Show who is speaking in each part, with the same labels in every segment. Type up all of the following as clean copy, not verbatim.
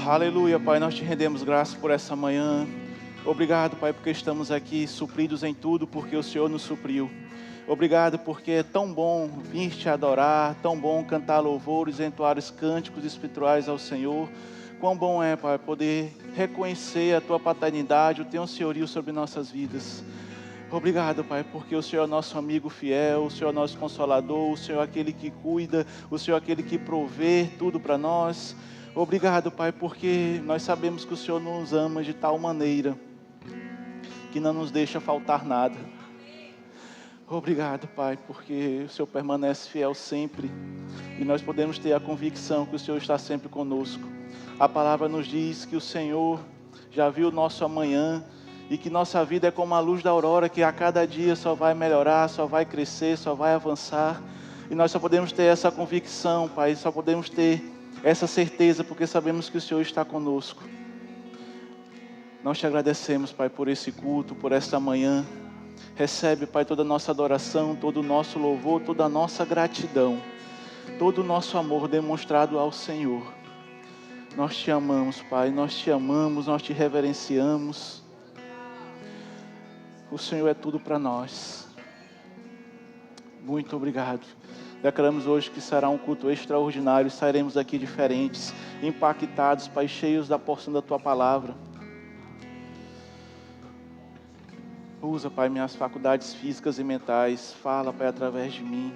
Speaker 1: Aleluia, Pai, nós te rendemos graças por essa manhã. Obrigado, Pai, porque estamos aqui supridos em tudo, porque o Senhor nos supriu. Obrigado porque é tão bom vir te adorar, tão bom cantar louvores, entoar os cânticos espirituais ao Senhor. Quão bom é, Pai, poder reconhecer a Tua paternidade, o Teu senhorio sobre nossas vidas. Obrigado, Pai, porque o Senhor é nosso amigo fiel, o Senhor é nosso consolador, o Senhor é aquele que cuida, o Senhor é aquele que provê tudo para nós. Obrigado, Pai, porque nós sabemos que o Senhor nos ama de tal maneira que não nos deixa faltar nada. Obrigado, Pai, porque o Senhor permanece fiel sempre e nós podemos ter a convicção que o Senhor está sempre conosco. A palavra nos diz que o Senhor já viu o nosso amanhã e que nossa vida é como a luz da aurora, que a cada dia só vai melhorar, só vai crescer, só vai avançar. E nós só podemos ter essa convicção, Pai, só podemos ter essa certeza porque sabemos que o Senhor está conosco. Nós te agradecemos, Pai, por esse culto, por esta manhã. Recebe, Pai, toda a nossa adoração, todo o nosso louvor, toda a nossa gratidão, todo o nosso amor demonstrado ao Senhor. Nós te amamos, Pai, nós te amamos, nós te reverenciamos. O Senhor é tudo para nós. Muito obrigado. Declaramos hoje que será um culto extraordinário, sairemos daqui diferentes, impactados, Pai, cheios da porção da Tua palavra. Usa, Pai, minhas faculdades físicas e mentais. Fala, Pai, através de mim.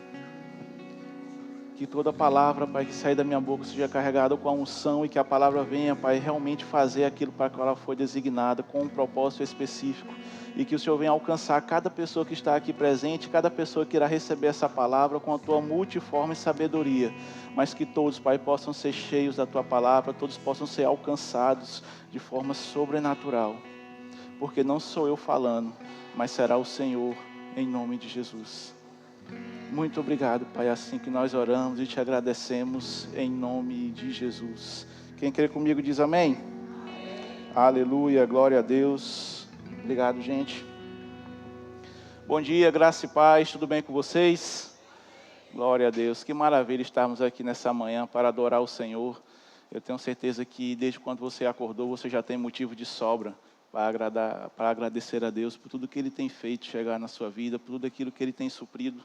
Speaker 1: Que toda palavra, Pai, que sair da minha boca seja carregada com a unção e que a palavra venha, Pai, realmente fazer aquilo para que ela foi designada, com um propósito específico. E que o Senhor venha alcançar cada pessoa que está aqui presente, cada pessoa que irá receber essa palavra com a Tua multiforme sabedoria. Mas que todos, Pai, possam ser cheios da Tua palavra, todos possam ser alcançados de forma sobrenatural. Porque não sou eu falando, mas será o Senhor, em nome de Jesus. Muito obrigado, Pai, assim que nós oramos e te agradecemos, em nome de Jesus. Quem crê comigo diz amém? Amém. Aleluia, glória a Deus. Obrigado, gente. Bom dia, graça e paz, tudo bem com vocês? Glória a Deus, que maravilha estarmos aqui nessa manhã para adorar o Senhor. Eu tenho certeza que desde quando você acordou, você já tem motivo de sobra para agradecer a Deus por tudo que Ele tem feito chegar na sua vida, por tudo aquilo que Ele tem suprido.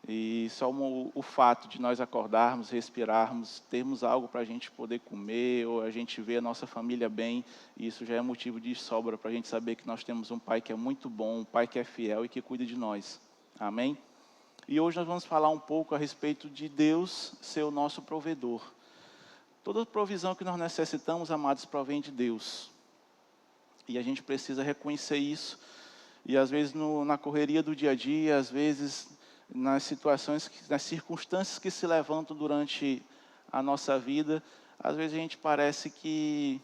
Speaker 1: E só o fato de nós acordarmos, respirarmos, termos algo para a gente poder comer, ou a gente ver a nossa família bem, isso já é motivo de sobra para a gente saber que nós temos um Pai que é muito bom, um Pai que é fiel e que cuida de nós. Amém? E hoje nós vamos falar um pouco a respeito de Deus ser o nosso provedor. Toda provisão que nós necessitamos, amados, provém de Deus. E a gente precisa reconhecer isso. E às vezes na correria do dia a dia, às vezes nas situações, nas circunstâncias que se levantam durante a nossa vida, às vezes a gente parece que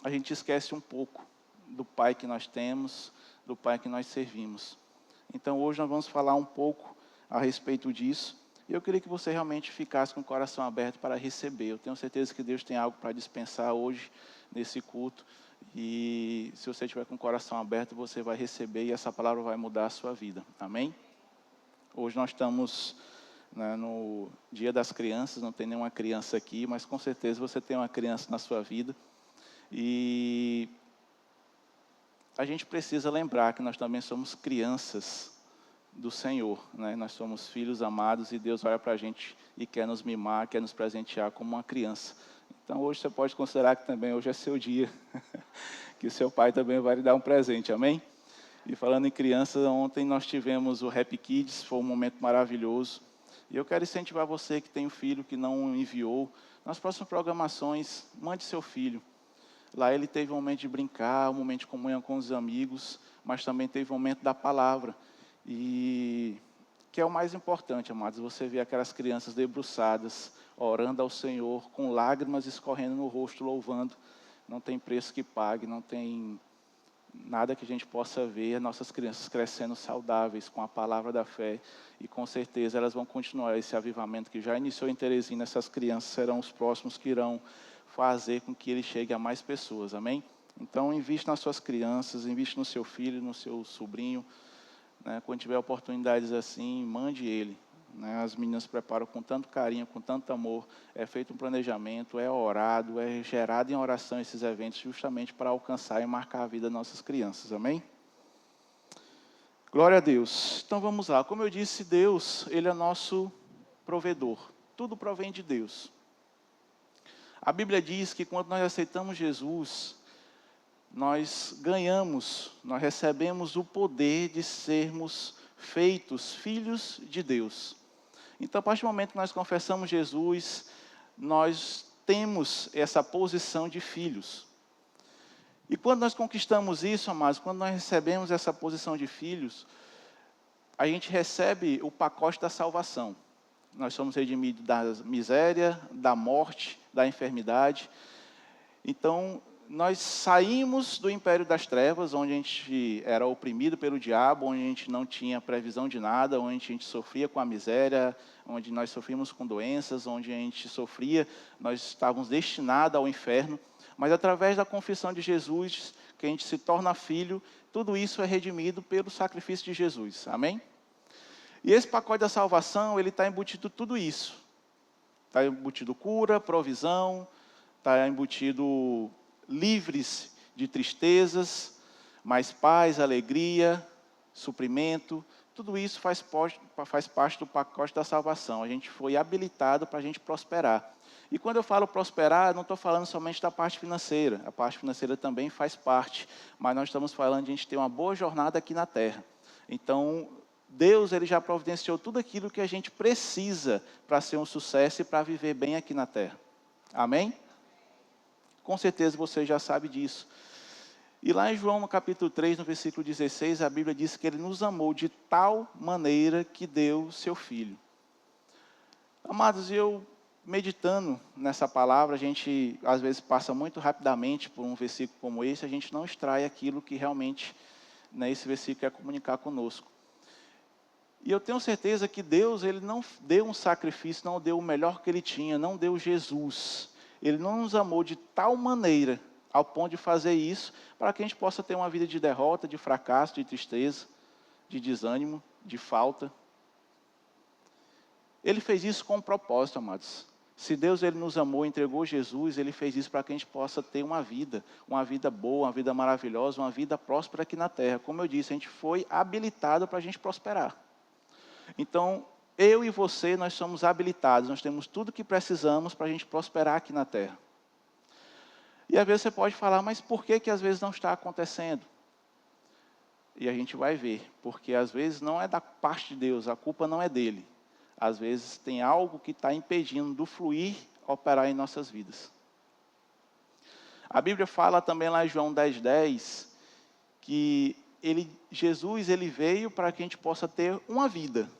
Speaker 1: a gente esquece um pouco do Pai que nós temos, do Pai que nós servimos. Então hoje nós vamos falar um pouco a respeito disso. E eu queria que você realmente ficasse com o coração aberto para receber. Eu tenho certeza que Deus tem algo para dispensar hoje nesse culto. E se você estiver com o coração aberto, você vai receber e essa palavra vai mudar a sua vida. Amém? Hoje nós estamos, né, no Dia das Crianças, não tem nenhuma criança aqui, mas com certeza você tem uma criança na sua vida. E a gente precisa lembrar que nós também somos crianças do Senhor, né? Nós somos filhos amados e Deus olha para a gente e quer nos mimar, quer nos presentear como uma criança. Então hoje você pode considerar que também hoje é seu dia, que o seu pai também vai lhe dar um presente, amém? E falando em crianças, ontem nós tivemos o Happy Kids, foi um momento maravilhoso. E eu quero incentivar você que tem um filho que não enviou, nas próximas programações, mande seu filho. Lá ele teve um momento de brincar, um momento de comunhão com os amigos, mas também teve um momento da palavra. E que é o mais importante, amados, você vê aquelas crianças debruçadas, orando ao Senhor, com lágrimas escorrendo no rosto, louvando. Não tem preço que pague, não tem nada que a gente possa ver nossas crianças crescendo saudáveis com a palavra da fé. E com certeza elas vão continuar esse avivamento que já iniciou em Teresina. Essas crianças serão os próximos que irão fazer com que ele chegue a mais pessoas, amém? Então investe nas suas crianças, investe no seu filho, no seu sobrinho, né? Quando tiver oportunidades assim, mande ele. né? As meninas preparam com tanto carinho, com tanto amor. É feito um planejamento, é orado, é gerado em oração esses eventos justamente para alcançar e marcar a vida das nossas crianças. Amém? Glória a Deus. Então vamos lá. Como eu disse, Deus, Ele é nosso provedor. Tudo provém de Deus. A Bíblia diz que quando nós aceitamos Jesus, nós ganhamos, nós recebemos o poder de sermos feitos filhos de Deus. Então, a partir do momento que nós confessamos Jesus, nós temos essa posição de filhos. E quando nós conquistamos isso, amados, quando nós recebemos essa posição de filhos, a gente recebe o pacote da salvação. Nós somos redimidos da miséria, da morte, da enfermidade. Então, nós saímos do império das trevas, onde a gente era oprimido pelo diabo, onde a gente não tinha previsão de nada, onde a gente sofria com a miséria, onde nós sofríamos com doenças, onde a gente sofria, nós estávamos destinados ao inferno. Mas através da confissão de Jesus, que a gente se torna filho, tudo isso é redimido pelo sacrifício de Jesus. Amém? E esse pacote da salvação, ele está embutido tudo isso. Está embutido cura, provisão, está embutido livres de tristezas, mais paz, alegria, suprimento. Tudo isso faz parte do pacote da salvação. A gente foi habilitado para a gente prosperar. E quando eu falo prosperar, não estou falando somente da parte financeira. A parte financeira também faz parte. Mas nós estamos falando de a gente ter uma boa jornada aqui na Terra. Então, Deus ele já providenciou tudo aquilo que a gente precisa para ser um sucesso e para viver bem aqui na Terra. Amém? Com certeza você já sabe disso. E lá em João, no capítulo 3, no versículo 16, a Bíblia diz que Ele nos amou de tal maneira que deu seu Filho. Amados, eu meditando nessa palavra, a gente às vezes passa muito rapidamente por um versículo como esse, a gente não extrai aquilo que realmente esse versículo quer comunicar conosco. E eu tenho certeza que Deus, Ele não deu um sacrifício, não deu o melhor que Ele tinha, não deu Jesus. Ele não nos amou de tal maneira, ao ponto de fazer isso, para que a gente possa ter uma vida de derrota, de fracasso, de tristeza, de desânimo, de falta. Ele fez isso com um propósito, amados. Se Deus ele nos amou, entregou Jesus, Ele fez isso para que a gente possa ter uma vida boa, uma vida maravilhosa, uma vida próspera aqui na terra. Como eu disse, a gente foi habilitado para a gente prosperar. Então, eu e você, nós somos habilitados, nós temos tudo o que precisamos para a gente prosperar aqui na terra. E às vezes você pode falar, mas por que às vezes não está acontecendo? E a gente vai ver, porque às vezes não é da parte de Deus, a culpa não é dele. Às vezes tem algo que está impedindo do fluir operar em nossas vidas. A Bíblia fala também lá em João 10:10, que Jesus ele veio para que a gente possa ter uma vida.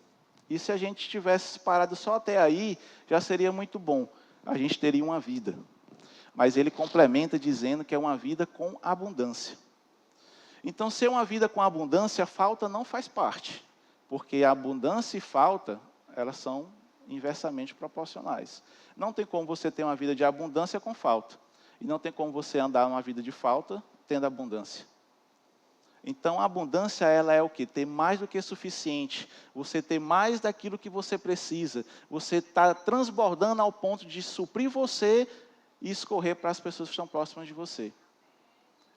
Speaker 1: E se a gente tivesse parado só até aí, já seria muito bom. A gente teria uma vida. Mas ele complementa dizendo que é uma vida com abundância. Então, ser uma vida com abundância, a falta não faz parte. Porque a abundância e falta, elas são inversamente proporcionais. Não tem como você ter uma vida de abundância com falta. E não tem como você andar uma vida de falta tendo abundância. Então, a abundância, ela é o quê? Ter mais do que suficiente. Você ter mais daquilo que você precisa. Você está transbordando ao ponto de suprir você e escorrer para as pessoas que estão próximas de você.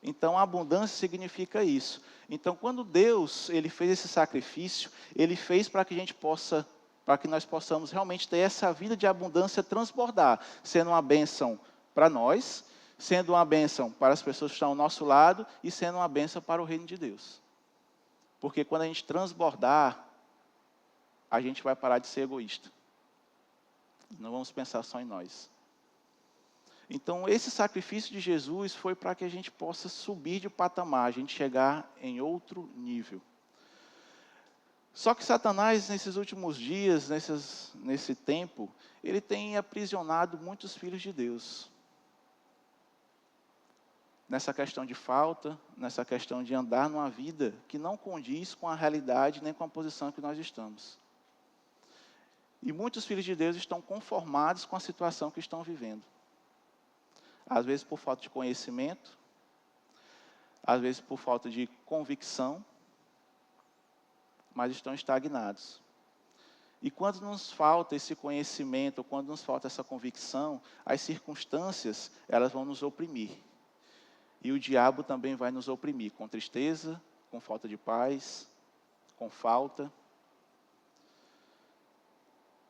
Speaker 1: Então, a abundância significa isso. Então, quando Deus ele fez esse sacrifício, Ele fez para que a gente possa, para que nós possamos realmente ter essa vida de abundância transbordar, sendo uma bênção para nós, sendo uma bênção para as pessoas que estão ao nosso lado e sendo uma bênção para o reino de Deus. Porque quando a gente transbordar, a gente vai parar de ser egoísta. Não vamos pensar só em nós. Então, esse sacrifício de Jesus foi para que a gente possa subir de patamar, a gente chegar em outro nível. Só que Satanás, nesses últimos dias, nesse tempo, ele tem aprisionado muitos filhos de Deus. Nessa questão de falta, nessa questão de andar numa vida que não condiz com a realidade nem com a posição que nós estamos. E muitos filhos de Deus estão conformados com a situação que estão vivendo. Às vezes por falta de conhecimento, às vezes por falta de convicção, mas estão estagnados. E quando nos falta esse conhecimento, quando nos falta essa convicção, as circunstâncias, elas vão nos oprimir. E o diabo também vai nos oprimir, com tristeza, com falta de paz, com falta.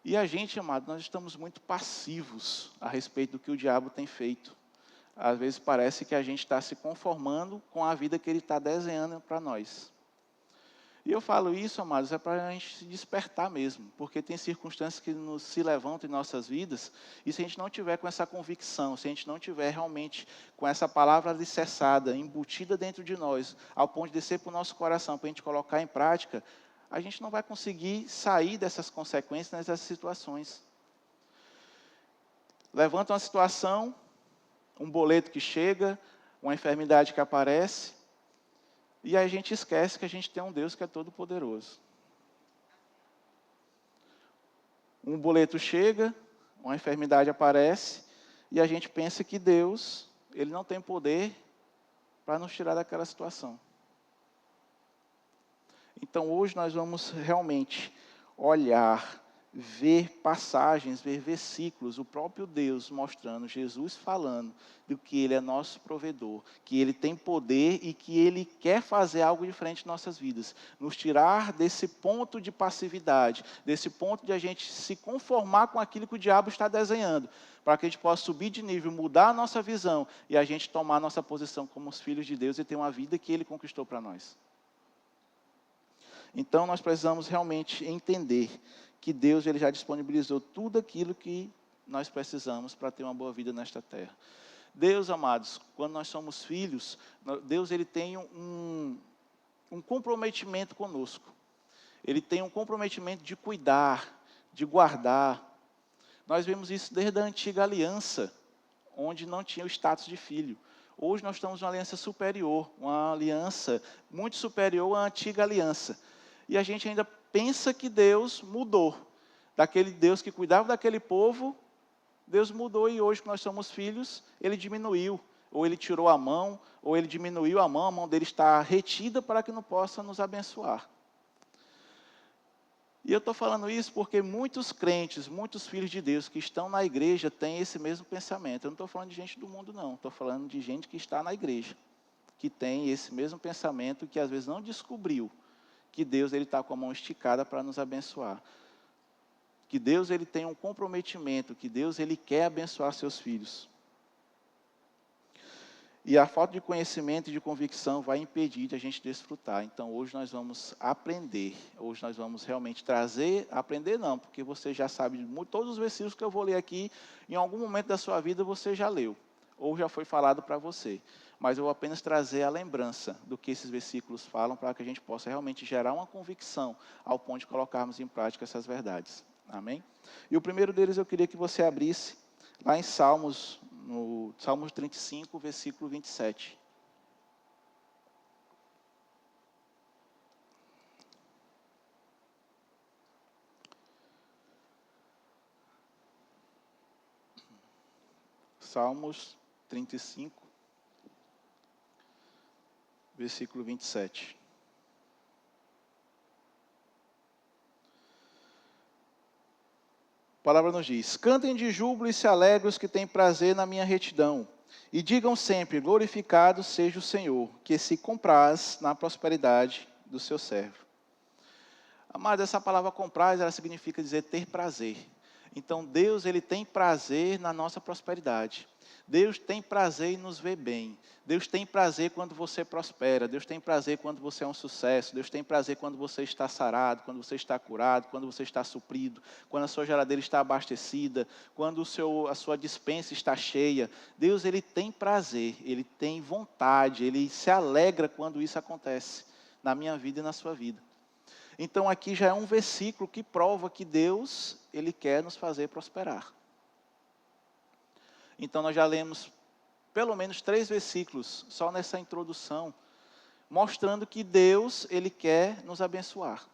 Speaker 1: E a gente, amado, nós estamos muito passivos a respeito do que o diabo tem feito. Às vezes parece que a gente está se conformando com a vida que ele está desenhando para nós. E eu falo isso, amados, é para a gente se despertar mesmo, porque tem circunstâncias que se levantam em nossas vidas, e se a gente não tiver com essa convicção, se a gente não tiver realmente com essa palavra alicerçada, embutida dentro de nós, ao ponto de descer para o nosso coração, para a gente colocar em prática, a gente não vai conseguir sair dessas consequências, dessas situações. Levanta uma situação, um boleto que chega, uma enfermidade que aparece, e aí a gente esquece que a gente tem um Deus que é todo poderoso. Um boleto chega, uma enfermidade aparece, e a gente pensa que Deus, ele não tem poder para nos tirar daquela situação. Então hoje nós vamos realmente olhar, ver passagens, ver versículos, o próprio Deus mostrando, Jesus falando do que Ele é nosso provedor, que Ele tem poder e que Ele quer fazer algo diferente em nossas vidas. Nos tirar desse ponto de passividade, desse ponto de a gente se conformar com aquilo que o diabo está desenhando, para que a gente possa subir de nível, mudar a nossa visão e a gente tomar a nossa posição como os filhos de Deus e ter uma vida que Ele conquistou para nós. Então, nós precisamos realmente entender que Deus ele já disponibilizou tudo aquilo que nós precisamos para ter uma boa vida nesta terra. Deus, amados, quando nós somos filhos, Deus ele tem um comprometimento conosco. Ele tem um comprometimento de cuidar, de guardar. Nós vemos isso desde a antiga aliança, onde não tinha o status de filho. Hoje nós estamos numa aliança superior, uma aliança muito superior à antiga aliança. E a gente ainda pensa que Deus mudou. Daquele Deus que cuidava daquele povo, Deus mudou e hoje que nós somos filhos, Ele diminuiu. Ou Ele tirou a mão, ou Ele diminuiu a mão dele está retida para que não possa nos abençoar. E eu estou falando isso porque muitos crentes, muitos filhos de Deus que estão na igreja têm esse mesmo pensamento. Eu não estou falando de gente do mundo não, estou falando de gente que está na igreja, que tem esse mesmo pensamento que às vezes não descobriu que Deus ele está com a mão esticada para nos abençoar. Que Deus ele tem um comprometimento, que Deus ele quer abençoar seus filhos. E a falta de conhecimento e de convicção vai impedir de a gente desfrutar. Então hoje nós vamos aprender, hoje nós vamos realmente aprender não, porque você já sabe todos os versículos que eu vou ler aqui, em algum momento da sua vida você já leu, ou já foi falado para você. Mas eu vou apenas trazer a lembrança do que esses versículos falam para que a gente possa realmente gerar uma convicção ao ponto de colocarmos em prática essas verdades. Amém? E o primeiro deles eu queria que você abrisse lá em Salmos, no Salmos 35, versículo 27. Salmos 35, versículo 27. A palavra nos diz: cantem de júbilo e se alegrem os que têm prazer na minha retidão. E digam sempre, glorificado seja o Senhor, que se compraz na prosperidade do seu servo. Amado, essa palavra compraz, ela significa dizer ter prazer. Então Deus, ele tem prazer na nossa prosperidade. Deus tem prazer em nos ver bem. Deus tem prazer quando você prospera. Deus tem prazer quando você é um sucesso. Deus tem prazer quando você está sarado, quando você está curado, quando você está suprido, quando a sua geladeira está abastecida, quando a sua despensa está cheia. Deus, ele tem prazer, ele tem vontade, ele se alegra quando isso acontece na minha vida e na sua vida. Então aqui já é um versículo que prova que Deus, ele quer nos fazer prosperar. Então nós já lemos pelo menos 3 versículos, só nessa introdução, mostrando que Deus, ele quer nos abençoar.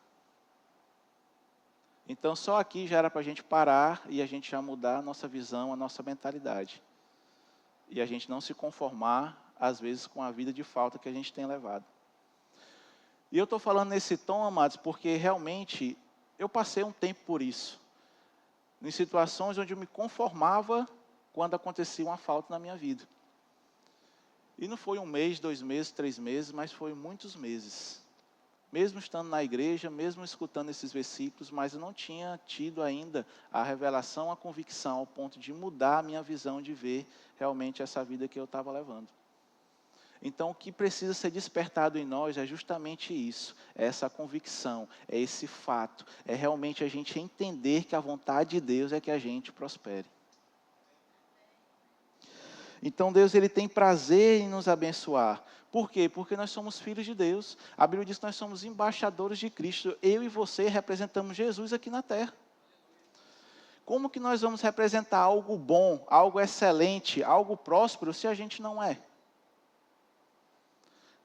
Speaker 1: Então só aqui já era para a gente parar e a gente já mudar a nossa visão, a nossa mentalidade. E a gente não se conformar, às vezes, com a vida de falta que a gente tem levado. E eu estou falando nesse tom, amados, porque realmente Eu passei um tempo por isso, em situações onde eu me conformava quando acontecia uma falta na minha vida. E não foi 1 mês, 2 meses, 3 meses, mas foi muitos meses. Mesmo estando na igreja, mesmo escutando esses versículos, mas eu não tinha tido ainda a revelação, a convicção, ao ponto de mudar a minha visão de ver realmente essa vida que eu estava levando. Então, o que precisa ser despertado em nós é justamente isso, é essa convicção, é esse fato, é realmente a gente entender que a vontade de Deus é que a gente prospere. Então Deus ele tem prazer em nos abençoar. Por quê? Porque nós somos filhos de Deus. A Bíblia diz que nós somos embaixadores de Cristo. Eu e você representamos Jesus aqui na terra. Como que nós vamos representar algo bom, algo excelente, algo próspero, se a gente não é?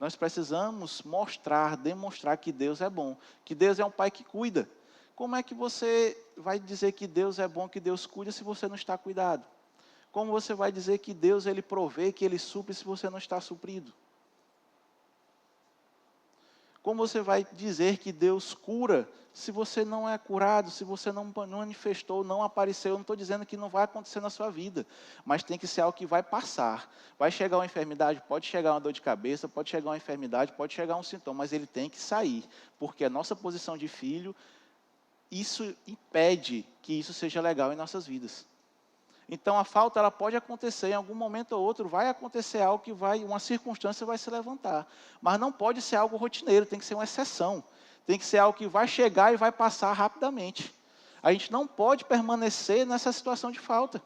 Speaker 1: Nós precisamos mostrar, demonstrar que Deus é bom, que Deus é um Pai que cuida. Como é que você vai dizer que Deus é bom, que Deus cuida, se você não está cuidado? Como você vai dizer que Deus ele provê, que Ele supre, se você não está suprido? Como você vai dizer que Deus cura, se você não é curado, se você não manifestou, não apareceu? Eu não estou dizendo que não vai acontecer na sua vida, mas tem que ser algo que vai passar. Vai chegar uma enfermidade, pode chegar uma dor de cabeça, pode chegar uma enfermidade, pode chegar um sintoma, mas ele tem que sair, porque a nossa posição de filho, isso impede que isso seja legal em nossas vidas. Então a falta ela pode acontecer em algum momento ou outro, vai acontecer algo que uma circunstância vai se levantar. Mas não pode ser algo rotineiro, tem que ser uma exceção. Tem que ser algo que vai chegar e vai passar rapidamente. A gente não pode permanecer nessa situação de falta.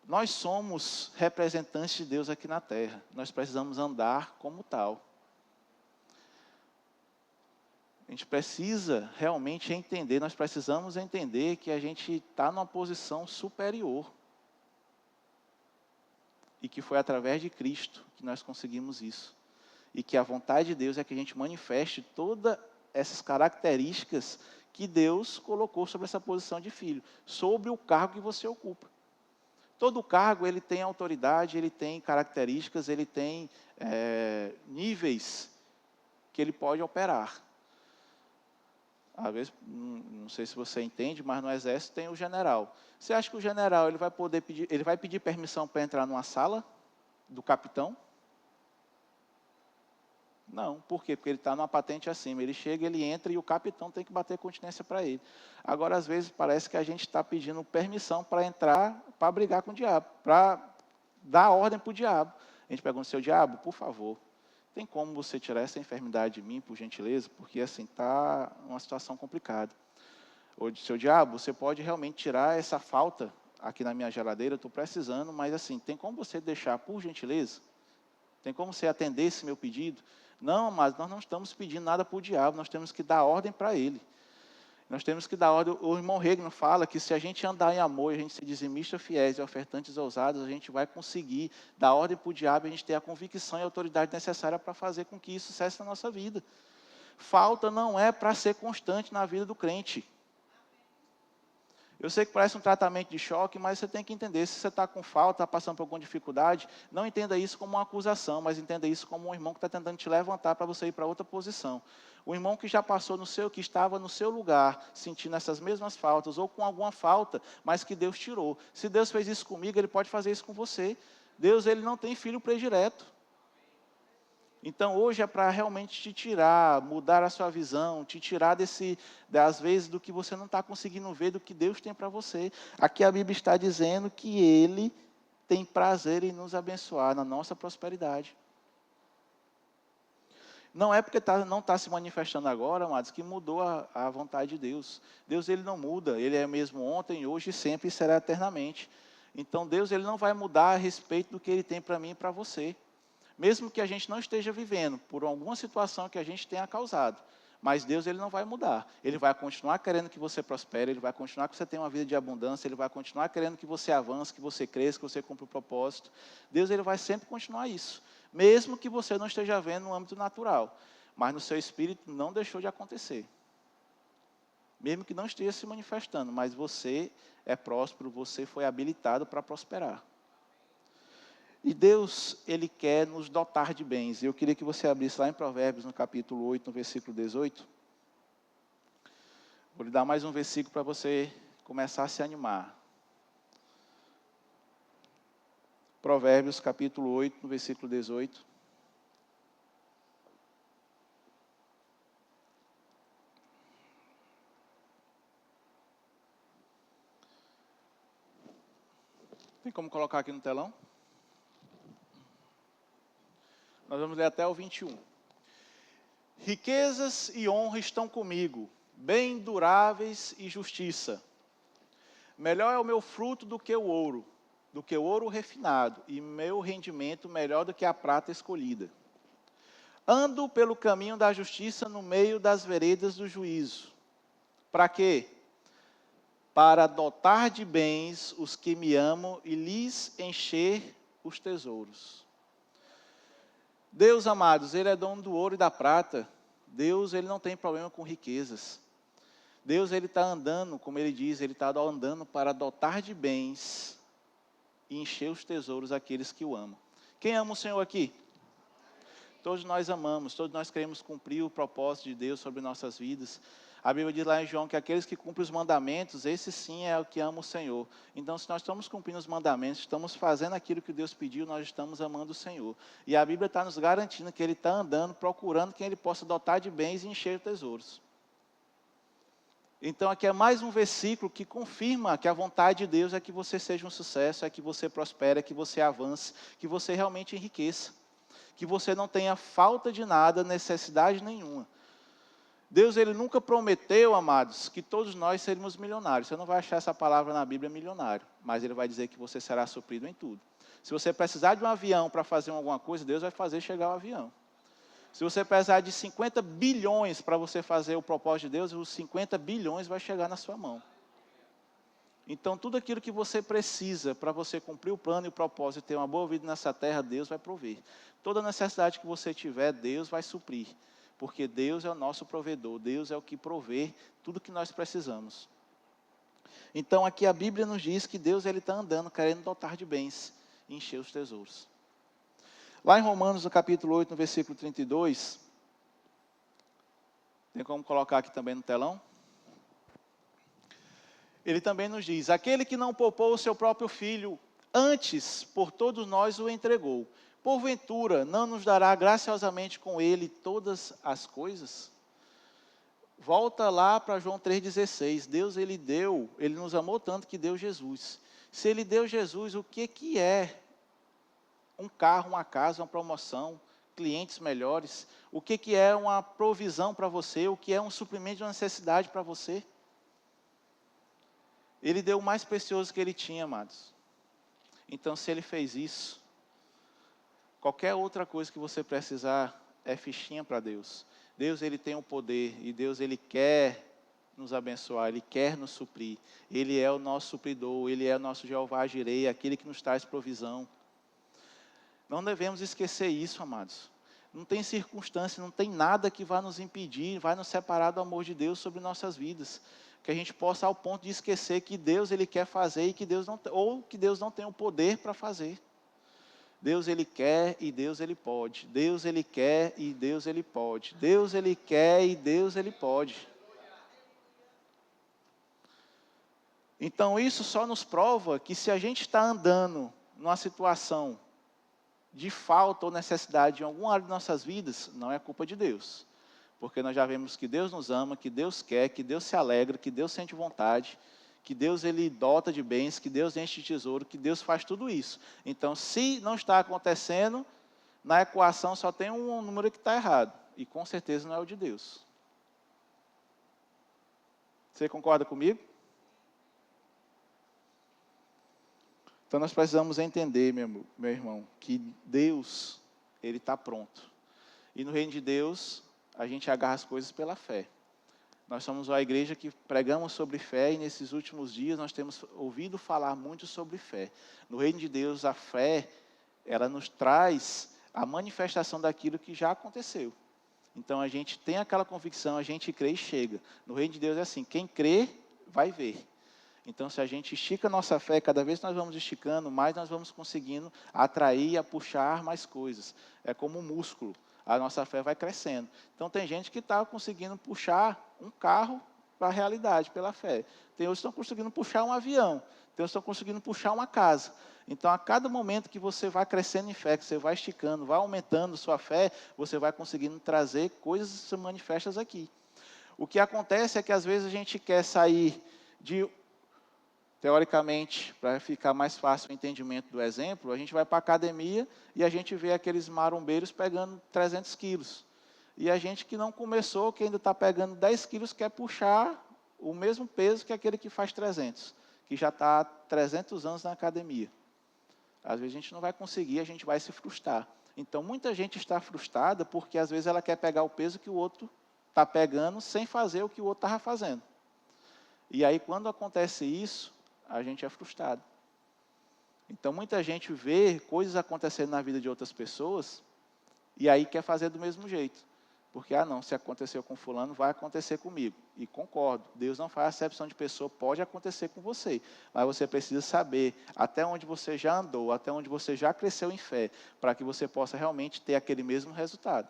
Speaker 1: Nós somos representantes de Deus aqui na terra. Nós precisamos andar como tal. A gente precisa realmente entender, nós precisamos entender que a gente está numa posição superior. E que foi através de Cristo que nós conseguimos isso. E que a vontade de Deus é que a gente manifeste todas essas características que Deus colocou sobre essa posição de filho, sobre o cargo que você ocupa. Todo cargo ele tem autoridade, ele tem características, ele tem níveis que ele pode operar. Às vezes, não sei se você entende, mas no exército tem o general. Você acha que o general ele vai pedir permissão para entrar numa sala do capitão? Não, por quê? Porque ele está numa patente acima. Ele chega, ele entra e o capitão tem que bater continência para ele. Agora, às vezes, parece que a gente está pedindo permissão para entrar, para brigar com o diabo, para dar ordem para o diabo. A gente pergunta, seu diabo, por favor, tem como você tirar essa enfermidade de mim, por gentileza? Porque, assim, está uma situação complicada. Ou, seu diabo, você pode realmente tirar essa falta aqui na minha geladeira, eu estou precisando, mas, assim, tem como você deixar, por gentileza? Tem como você atender esse meu pedido? Não, mas nós não estamos pedindo nada para o diabo, nós temos que dar ordem para ele. Nós temos que dar ordem. O irmão Regno fala que se a gente andar em amor, a gente ser dizimista fiéis e ofertantes ousados, a gente vai conseguir dar ordem para o diabo e a gente ter a convicção e a autoridade necessária para fazer com que isso cesse na nossa vida. Falta não é para ser constante na vida do crente. Eu sei que parece um tratamento de choque, mas você tem que entender, se você está com falta, está passando por alguma dificuldade, não entenda isso como uma acusação, mas entenda isso como um irmão que está tentando te levantar para você ir para outra posição. O irmão que já passou que estava no seu lugar, sentindo essas mesmas faltas, ou com alguma falta, mas que Deus tirou. Se Deus fez isso comigo, Ele pode fazer isso com você. Deus, Ele não tem filho predileto. Então, hoje é para realmente te tirar, mudar a sua visão, te tirar das vezes do que você não está conseguindo ver, do que Deus tem para você. Aqui a Bíblia está dizendo que Ele tem prazer em nos abençoar, na nossa prosperidade. Não é porque não está se manifestando agora, amados, que mudou a vontade de Deus. Deus, Ele não muda, Ele é mesmo ontem, hoje e sempre e será eternamente. Então, Deus, Ele não vai mudar a respeito do que Ele tem para mim e para você. Mesmo que a gente não esteja vivendo por alguma situação que a gente tenha causado. Mas Deus, Ele não vai mudar. Ele vai continuar querendo que você prospere, Ele vai continuar que você tenha uma vida de abundância, Ele vai continuar querendo que você avance, que você cresça, que você cumpra o propósito. Deus, Ele vai sempre continuar isso. Mesmo que você não esteja vendo no âmbito natural. Mas no seu espírito não deixou de acontecer. Mesmo que não esteja se manifestando, mas você é próspero, você foi habilitado para prosperar. E Deus, Ele quer nos dotar de bens. Eu queria que você abrisse lá em Provérbios, no capítulo 8, no versículo 18. Vou lhe dar mais um versículo para você começar a se animar. Provérbios capítulo 8, no versículo 18. Tem como colocar aqui no telão? Nós vamos ler até o 21. Riquezas e honra estão comigo, bem duráveis e justiça. Melhor é o meu fruto do que o ouro refinado, e meu rendimento melhor do que a prata escolhida. Ando pelo caminho da justiça no meio das veredas do juízo. Para quê? Para dotar de bens os que me amam e lhes encher os tesouros. Deus, amados, Ele é dono do ouro e da prata. Deus, Ele não tem problema com riquezas. Deus, Ele está andando, como Ele diz, Ele está andando para dotar de bens e encher os tesouros àqueles que o amam. Quem ama o Senhor aqui? Todos nós amamos, todos nós queremos cumprir o propósito de Deus sobre nossas vidas. A Bíblia diz lá em João que aqueles que cumprem os mandamentos, esse sim é o que ama o Senhor. Então, se nós estamos cumprindo os mandamentos, estamos fazendo aquilo que Deus pediu, nós estamos amando o Senhor. E a Bíblia está nos garantindo que Ele está andando, procurando quem Ele possa dotar de bens e encher tesouros. Então, aqui é mais um versículo que confirma que a vontade de Deus é que você seja um sucesso, é que você prospere, é que você avance, que você realmente enriqueça. Que você não tenha falta de nada, necessidade nenhuma. Deus, Ele nunca prometeu, amados, que todos nós seríamos milionários. Você não vai achar essa palavra na Bíblia, milionário. Mas Ele vai dizer que você será suprido em tudo. Se você precisar de um avião para fazer alguma coisa, Deus vai fazer chegar o avião. Se você precisar de 50 bilhões para você fazer o propósito de Deus, os 50 bilhões vai chegar na sua mão. Então, tudo aquilo que você precisa para você cumprir o plano e o propósito e ter uma boa vida nessa terra, Deus vai prover. Toda necessidade que você tiver, Deus vai suprir. Porque Deus é o nosso provedor, Deus é o que provê tudo que nós precisamos. Então, aqui a Bíblia nos diz que Deus está andando, querendo dotar de bens e encher os tesouros. Lá em Romanos, no capítulo 8, no versículo 32, tem como colocar aqui também no telão? Ele também nos diz, aquele que não poupou o seu próprio filho, antes por todos nós o entregou. Porventura, não nos dará graciosamente com ele todas as coisas? Volta lá para João 3,16. Deus, Ele nos amou tanto que deu Jesus. Se Ele deu Jesus, o que é um carro, uma casa, uma promoção, clientes melhores? O que é uma provisão para você? O que é um suprimento de uma necessidade para você? Ele deu o mais precioso que Ele tinha, amados. Então, se Ele fez isso, qualquer outra coisa que você precisar é fichinha para Deus. Deus, Ele tem o poder e Deus, Ele quer nos abençoar, Ele quer nos suprir. Ele é o nosso supridor, Ele é o nosso Jeová Jireh, aquele que nos traz provisão. Não devemos esquecer isso, amados. Não tem circunstância, não tem nada que vá nos impedir, vai nos separar do amor de Deus sobre nossas vidas. Que a gente possa ao ponto de esquecer que Deus Ele quer fazer e que Deus não tem o poder para fazer. Deus Ele quer e Deus Ele pode. Deus Ele quer e Deus Ele pode. Deus Ele quer e Deus Ele pode. Então isso só nos prova que se a gente está andando numa situação de falta ou necessidade em alguma área de nossas vidas, não é culpa de Deus. Porque nós já vemos que Deus nos ama, que Deus quer, que Deus se alegra, que Deus sente vontade, que Deus Ele dota de bens, que Deus enche de tesouro, que Deus faz tudo isso. Então, se não está acontecendo, na equação só tem um número que está errado. E com certeza não é o de Deus. Você concorda comigo? Então nós precisamos entender, meu irmão, que Deus, Ele está pronto. E no reino de Deus, a gente agarra as coisas pela fé. Nós somos uma igreja que pregamos sobre fé e nesses últimos dias nós temos ouvido falar muito sobre fé. No reino de Deus, a fé, ela nos traz a manifestação daquilo que já aconteceu. Então a gente tem aquela convicção, a gente crê e chega. No reino de Deus é assim, quem crê, vai ver. Então, se a gente estica a nossa fé, cada vez que nós vamos esticando, mais nós vamos conseguindo atrair, a puxar mais coisas. É como um músculo, a nossa fé vai crescendo. Então, tem gente que está conseguindo puxar um carro para a realidade, pela fé. Tem outros que estão conseguindo puxar um avião, tem outros que estão conseguindo puxar uma casa. Então, a cada momento que você vai crescendo em fé, que você vai esticando, vai aumentando sua fé, você vai conseguindo trazer coisas que se manifestam aqui. O que acontece é que às vezes a gente quer sair de, teoricamente, para ficar mais fácil o entendimento do exemplo, a gente vai para a academia e a gente vê aqueles marombeiros pegando 300 quilos. E a gente que não começou, que ainda está pegando 10 quilos, quer puxar o mesmo peso que aquele que faz 300, que já está há 300 anos na academia. Às vezes a gente não vai conseguir, a gente vai se frustrar. Então, muita gente está frustrada porque às vezes ela quer pegar o peso que o outro está pegando sem fazer o que o outro estava fazendo. E aí, quando acontece isso, a gente é frustrado. Então, muita gente vê coisas acontecendo na vida de outras pessoas e aí quer fazer do mesmo jeito. Porque, não, se aconteceu com fulano, vai acontecer comigo. E concordo, Deus não faz acepção de pessoa, pode acontecer com você. Mas você precisa saber até onde você já andou, até onde você já cresceu em fé, para que você possa realmente ter aquele mesmo resultado.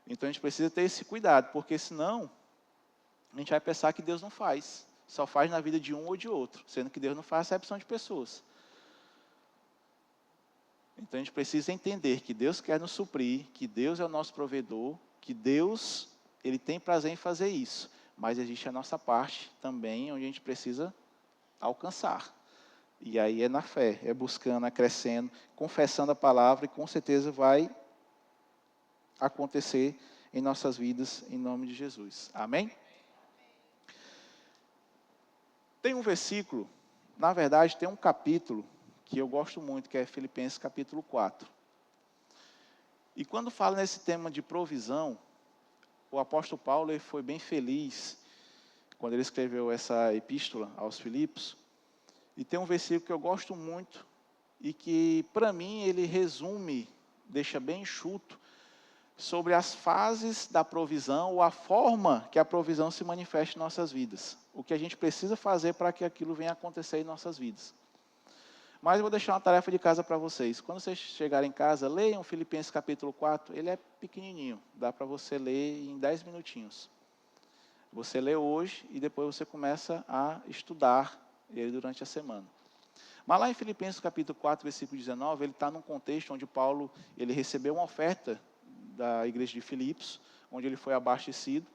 Speaker 1: Então, a gente precisa ter esse cuidado, porque senão, a gente vai pensar que Deus não faz. Só faz na vida de um ou de outro, sendo que Deus não faz acepção de pessoas. Então, a gente precisa entender que Deus quer nos suprir, que Deus é o nosso provedor, que Deus, Ele tem prazer em fazer isso. Mas existe a nossa parte também, onde a gente precisa alcançar. E aí é na fé, é buscando, é crescendo, confessando a palavra, e com certeza vai acontecer em nossas vidas, em nome de Jesus. Amém? Tem um versículo, na verdade tem um capítulo, que eu gosto muito, que é Filipenses capítulo 4. E quando fala nesse tema de provisão, o apóstolo Paulo ele foi bem feliz quando ele escreveu essa epístola aos Filipos. E tem um versículo que eu gosto muito e que, para mim, ele resume, deixa bem enxuto, sobre as fases da provisão ou a forma que a provisão se manifesta em nossas vidas. O que a gente precisa fazer para que aquilo venha a acontecer em nossas vidas. Mas eu vou deixar uma tarefa de casa para vocês. Quando vocês chegarem em casa, leiam Filipenses capítulo 4. Ele é pequenininho, dá para você ler em 10 minutinhos. Você lê hoje e depois você começa a estudar ele durante a semana. Mas lá em Filipenses capítulo 4, versículo 19, ele está num contexto onde Paulo ele recebeu uma oferta da igreja de Filipos, onde ele foi abastecido.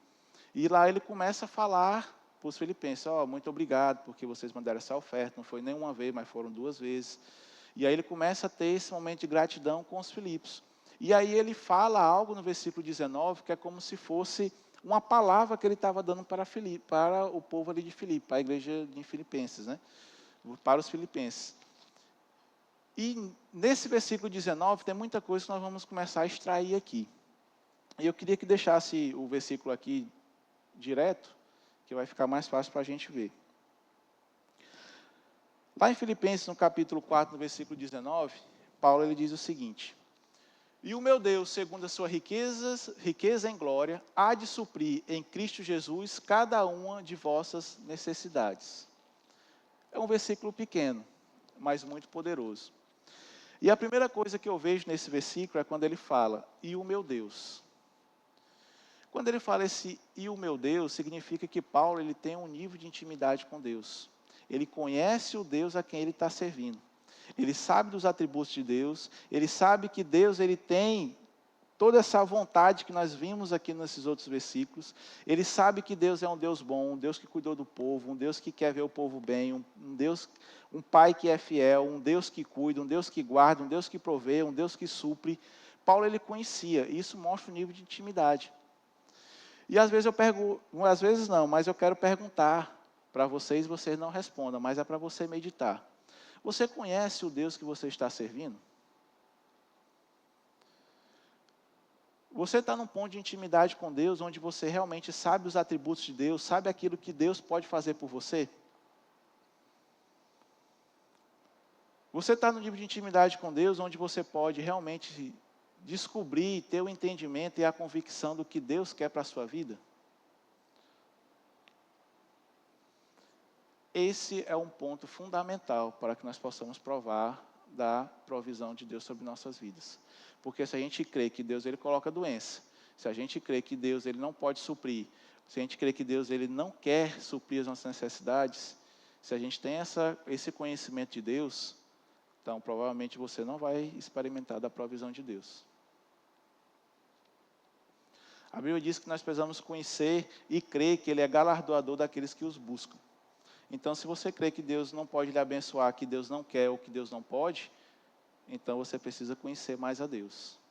Speaker 1: E lá ele começa a falar para os filipenses, muito obrigado porque vocês mandaram essa oferta, não foi nem uma vez, mas foram 2 vezes. E aí ele começa a ter esse momento de gratidão com os Filipos. E aí ele fala algo no versículo 19, que é como se fosse uma palavra que ele estava dando para o povo ali de Filipe, para a igreja de Filipenses, né? Para os filipenses. E nesse versículo 19 tem muita coisa que nós vamos começar a extrair aqui. E eu queria que deixasse o versículo aqui direto, que vai ficar mais fácil para a gente ver. Lá em Filipenses, no capítulo 4, no versículo 19, Paulo ele diz o seguinte: E o meu Deus, segundo a sua riqueza em glória, há de suprir em Cristo Jesus cada uma de vossas necessidades. É um versículo pequeno, mas muito poderoso. E a primeira coisa que eu vejo nesse versículo é quando ele fala, e o meu Deus. Quando ele fala esse e o meu Deus, significa que Paulo ele tem um nível de intimidade com Deus. Ele conhece o Deus a quem ele está servindo. Ele sabe dos atributos de Deus. Ele sabe que Deus ele tem toda essa vontade que nós vimos aqui nesses outros versículos. Ele sabe que Deus é um Deus bom, um Deus que cuidou do povo, um Deus que quer ver o povo bem, um pai que é fiel, um Deus que cuida, um Deus que guarda, um Deus que provê, um Deus que supre. Paulo ele conhecia, e isso mostra o nível de intimidade. E às vezes eu pergunto, às vezes não, mas eu quero perguntar para vocês não respondam, mas é para você meditar. Você conhece o Deus que você está servindo? Você está num ponto de intimidade com Deus, onde você realmente sabe os atributos de Deus, sabe aquilo que Deus pode fazer por você? Você está no nível de intimidade com Deus, onde você pode realmente descobrir, ter o entendimento e a convicção do que Deus quer para a sua vida? Esse é um ponto fundamental para que nós possamos provar da provisão de Deus sobre nossas vidas. Porque se a gente crê que Deus ele coloca doença, se a gente crê que Deus ele não pode suprir, se a gente crê que Deus ele não quer suprir as nossas necessidades, se a gente tem esse conhecimento de Deus, então provavelmente você não vai experimentar da provisão de Deus. A Bíblia diz que nós precisamos conhecer e crer que Ele é galardoador daqueles que os buscam. Então, se você crê que Deus não pode lhe abençoar, que Deus não quer ou que Deus não pode, então você precisa conhecer mais a Deus.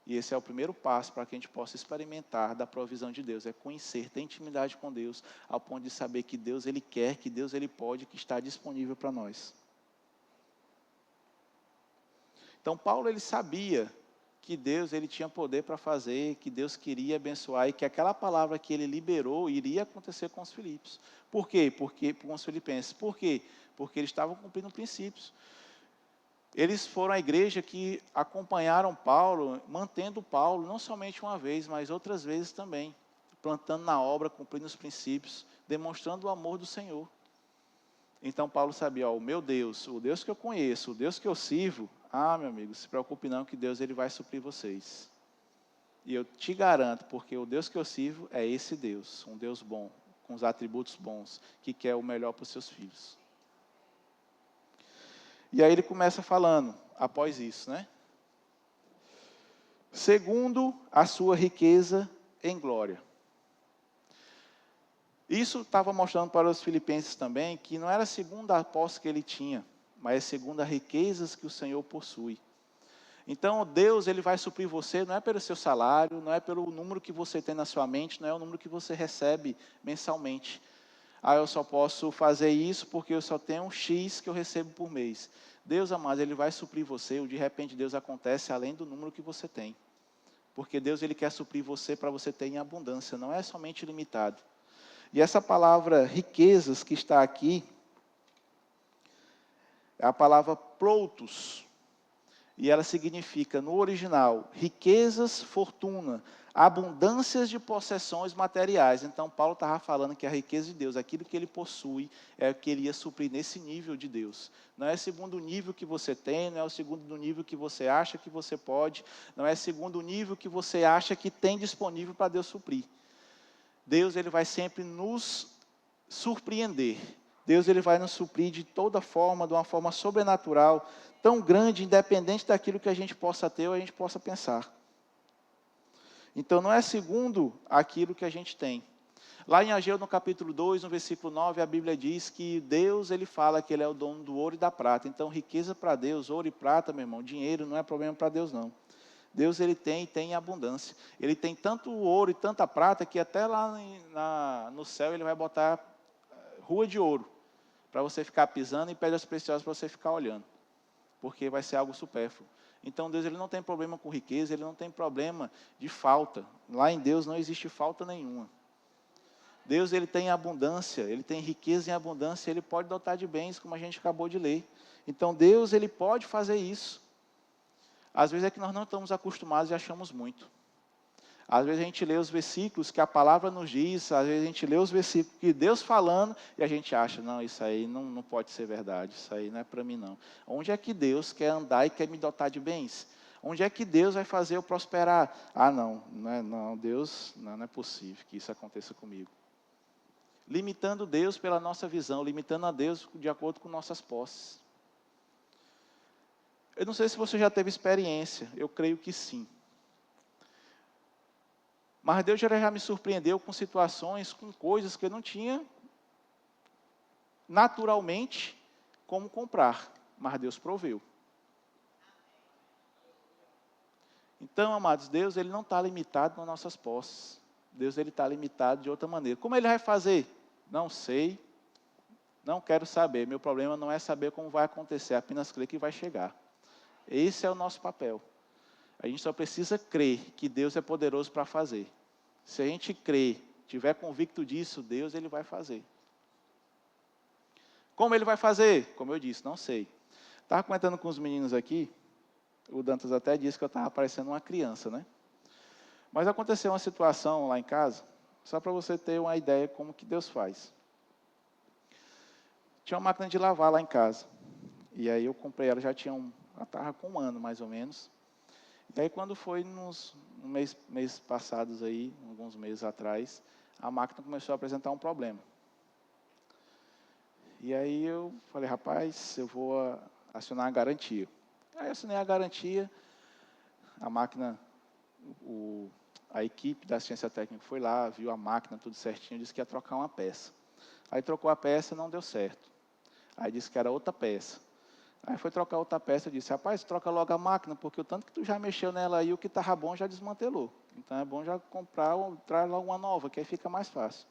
Speaker 1: E esse é o primeiro passo para que a gente possa experimentar da provisão de Deus, é conhecer, ter intimidade com Deus, ao ponto de saber que Deus Ele quer, que Deus Ele pode, que está disponível para nós. Então, Paulo ele sabia que Deus ele tinha poder para fazer, que Deus queria abençoar e que aquela palavra que ele liberou iria acontecer com os filipos. Por quê? Com os filipenses. Por quê? Porque eles estavam cumprindo princípios. Eles foram a igreja que acompanharam Paulo, mantendo Paulo, não somente uma vez, mas outras vezes também, plantando na obra, cumprindo os princípios, demonstrando o amor do Senhor. Então Paulo sabia, o meu Deus, o Deus que eu conheço, o Deus que eu sirvo, meu amigo, se preocupe não que Deus ele vai suprir vocês. E eu te garanto, porque o Deus que eu sirvo é esse Deus, um Deus bom, com os atributos bons, que quer o melhor para os seus filhos. E aí ele começa falando, após isso, né? Segundo a sua riqueza em glória. Isso estava mostrando para os filipenses também, que não era segundo a posse que ele tinha, mas segundo as riquezas que o Senhor possui. Então, Deus ele vai suprir você, não é pelo seu salário, não é pelo número que você tem na sua mente, não é o número que você recebe mensalmente. Eu só posso fazer isso porque eu só tenho um X que eu recebo por mês. Deus, amado, ele vai suprir você, ou de repente Deus acontece além do número que você tem. Porque Deus ele quer suprir você para você ter em abundância, não é somente limitado. E essa palavra riquezas que está aqui, é a palavra ploutos. E ela significa, no original, riquezas, fortuna, abundâncias de possessões materiais. Então, Paulo estava falando que a riqueza de Deus, aquilo que ele possui, é o que ele ia suprir nesse nível de Deus. Não é segundo o nível que você tem, não é o segundo nível que você acha que você pode, não é segundo o nível que você acha que tem disponível para Deus suprir. Deus ele vai sempre nos surpreender. Deus ele vai nos suprir de toda forma, de uma forma sobrenatural, tão grande, independente daquilo que a gente possa ter ou a gente possa pensar. Então não é segundo aquilo que a gente tem. Lá em Ageu, no capítulo 2, no versículo 9, a Bíblia diz que Deus ele fala que ele é o dono do ouro e da prata. Então riqueza para Deus, ouro e prata, meu irmão, dinheiro não é problema para Deus não. Deus ele tem em abundância. Ele tem tanto ouro e tanta prata que até lá no céu ele vai botar rua de ouro para você ficar pisando e pedras preciosas para você ficar olhando, porque vai ser algo supérfluo. Então Deus ele não tem problema com riqueza, ele não tem problema de falta. Lá em Deus não existe falta nenhuma. Deus ele tem abundância, ele tem riqueza em abundância, ele pode dotar de bens, como a gente acabou de ler. Então Deus ele pode fazer isso. Às vezes é que nós não estamos acostumados e achamos muito. Às vezes a gente lê os versículos que a palavra nos diz, às vezes a gente lê os versículos que Deus falando e a gente acha, não, isso aí não pode ser verdade, isso aí não é para mim não. Onde é que Deus quer andar e quer me dotar de bens? Onde é que Deus vai fazer eu prosperar? Deus, não é possível que isso aconteça comigo. Limitando Deus pela nossa visão, limitando a Deus de acordo com nossas posses. Eu não sei se você já teve experiência, eu creio que sim. Mas Deus já me surpreendeu com situações, com coisas que eu não tinha naturalmente como comprar, mas Deus proveu. Então, amados, Deus ele não está limitado nas nossas posses. Deus ele está limitado de outra maneira. Como ele vai fazer? Não sei, não quero saber. Meu problema não é saber como vai acontecer, apenas crer que vai chegar. Esse é o nosso papel. A gente só precisa crer que Deus é poderoso para fazer. Se a gente crer, tiver convicto disso, Deus ele vai fazer. Como ele vai fazer? Como eu disse, não sei. Estava comentando com os meninos aqui, o Dantas até disse que eu estava parecendo uma criança, né? Mas aconteceu uma situação lá em casa, só para você ter uma ideia como que Deus faz. Tinha uma máquina de lavar lá em casa. E aí eu comprei ela, ela estava com 1 ano mais ou menos. E aí quando foi mês passados aí, alguns meses atrás, a máquina começou a apresentar um problema. E aí eu falei, rapaz, eu vou acionar a garantia. Aí eu assinei a garantia, a máquina, a equipe da assistência técnica foi lá, viu a máquina tudo certinho, disse que ia trocar uma peça. Aí trocou a peça, não deu certo. Aí disse que era outra peça. Aí foi trocar outra peça, eu disse, rapaz, troca logo a máquina, porque o tanto que tu já mexeu nela aí, o que estava bom já desmantelou. Então é bom já comprar, traz logo uma nova, que aí fica mais fácil.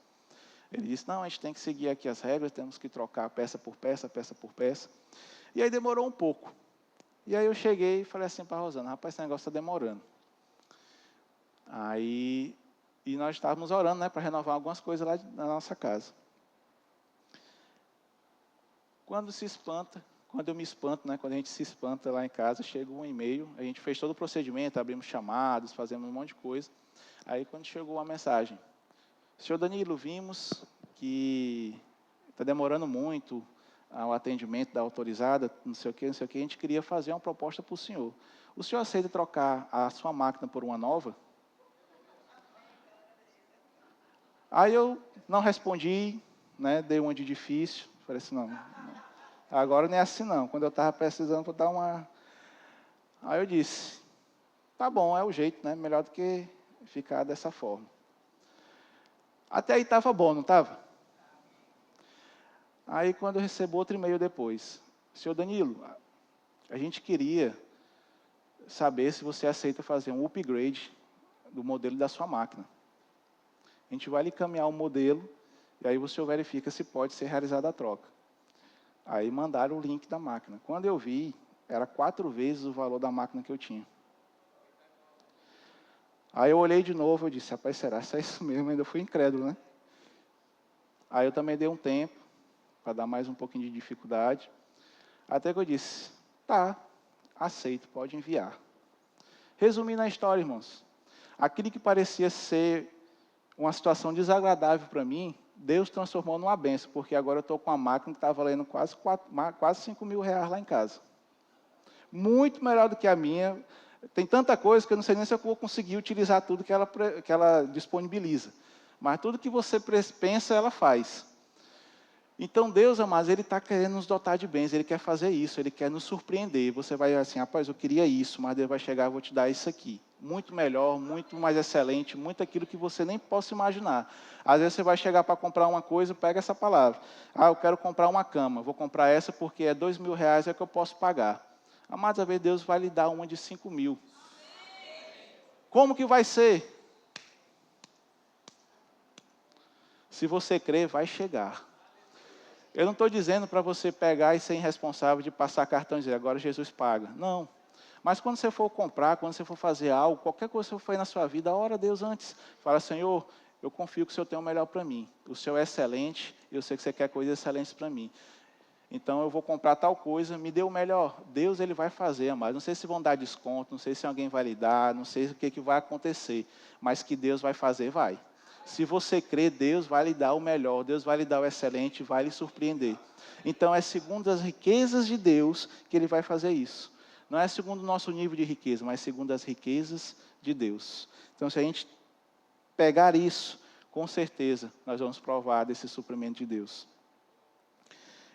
Speaker 1: Ele disse, não, a gente tem que seguir aqui as regras, temos que trocar peça por peça, peça por peça. E aí demorou um pouco. E aí eu cheguei e falei assim para a Rosana, rapaz, esse negócio está demorando. Aí, e nós estávamos orando, né, para renovar algumas coisas lá na nossa casa. Quando eu me espanto, né, quando a gente se espanta lá em casa, chega um e-mail, a gente fez todo o procedimento, abrimos chamados, fazemos um monte de coisa. Aí quando chegou a mensagem, senhor Danilo, vimos que está demorando muito o atendimento da autorizada, não sei o que, a gente queria fazer uma proposta para o senhor. O senhor aceita trocar a sua máquina por uma nova? Aí eu não respondi, né, dei uma de difícil, falei assim, não, agora não é assim não, quando eu estava precisando para dar uma... Aí eu disse, tá bom, é o jeito, né, melhor do que ficar dessa forma. Até aí estava bom, não estava? Aí quando eu recebo outro e-mail depois, senhor Danilo, a gente queria saber se você aceita fazer um upgrade do modelo da sua máquina. A gente vai lhe encaminhar o modelo, e aí você verifica se pode ser realizada a troca. Aí mandaram o link da máquina. Quando eu vi, era 4 vezes o valor da máquina que eu tinha. Aí eu olhei de novo, eu disse, rapaz, será que é isso mesmo? Ainda fui incrédulo, né? Aí eu também dei um tempo, para dar mais um pouquinho de dificuldade. Até que eu disse, tá, aceito, pode enviar. Resumindo a história, irmãos. Aquilo que parecia ser uma situação desagradável para mim, Deus transformou numa bênção, porque agora eu estou com uma máquina que está valendo quase 5 mil reais lá em casa. Muito melhor do que a minha. Tem tanta coisa que eu não sei nem se eu vou conseguir utilizar tudo que ela disponibiliza. Mas tudo que você pensa, ela faz. Então Deus, amados, Ele está querendo nos dotar de bens, Ele quer fazer isso, Ele quer nos surpreender. Você vai assim, rapaz, eu queria isso, mas Deus vai chegar e vou te dar isso aqui. Muito melhor, muito mais excelente, muito aquilo que você nem possa imaginar. Às vezes você vai chegar para comprar uma coisa, pega essa palavra. Ah, eu quero comprar uma cama, vou comprar essa porque é 2 mil reais, é que eu posso pagar. Amados, às vezes Deus vai lhe dar uma de 5 mil. Como que vai ser? Se você crer, vai chegar. Eu não estou dizendo para você pegar e ser irresponsável de passar cartão e dizer, agora Jesus paga. Não. Mas quando você for comprar, quando você for fazer algo, qualquer coisa que você for fazer na sua vida, ora a Deus antes. Fala, Senhor, eu confio que o Senhor tem o melhor para mim. O Senhor é excelente, eu sei que você quer coisas excelentes para mim. Então eu vou comprar tal coisa, me dê o melhor. Deus, Ele vai fazer, amado. Não sei se vão dar desconto, não sei se alguém vai lhe dar, não sei o que vai acontecer. Mas que Deus vai fazer, vai. Se você crer, Deus vai lhe dar o melhor, Deus vai lhe dar o excelente, vai lhe surpreender. Então é segundo as riquezas de Deus que Ele vai fazer isso. Não é segundo o nosso nível de riqueza, mas segundo as riquezas de Deus. Então se a gente pegar isso, com certeza nós vamos provar desse suprimento de Deus.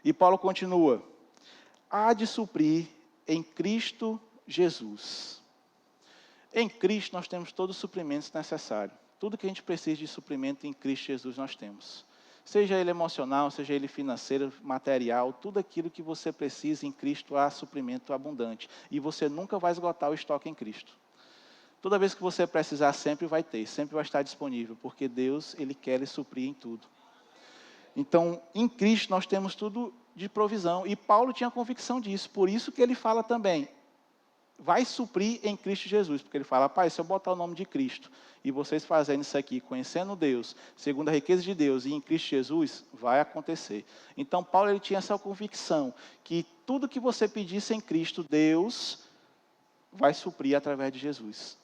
Speaker 1: E Paulo continua, há de suprir em Cristo Jesus. Em Cristo nós temos todos os suprimentos necessários. Tudo que a gente precisa de suprimento em Cristo Jesus nós temos. Seja ele emocional, seja ele financeiro, material, tudo aquilo que você precisa em Cristo há suprimento abundante. E você nunca vai esgotar o estoque em Cristo. Toda vez que você precisar, sempre vai ter, sempre vai estar disponível, porque Deus, Ele quer lhe suprir em tudo. Então, em Cristo nós temos tudo de provisão. E Paulo tinha convicção disso, por isso que ele fala também, vai suprir em Cristo Jesus, porque ele fala, pai, se eu botar o nome de Cristo, e vocês fazendo isso aqui, conhecendo Deus, segundo a riqueza de Deus, e em Cristo Jesus, vai acontecer. Então, Paulo ele tinha essa convicção, que tudo que você pedisse em Cristo, Deus vai suprir através de Jesus.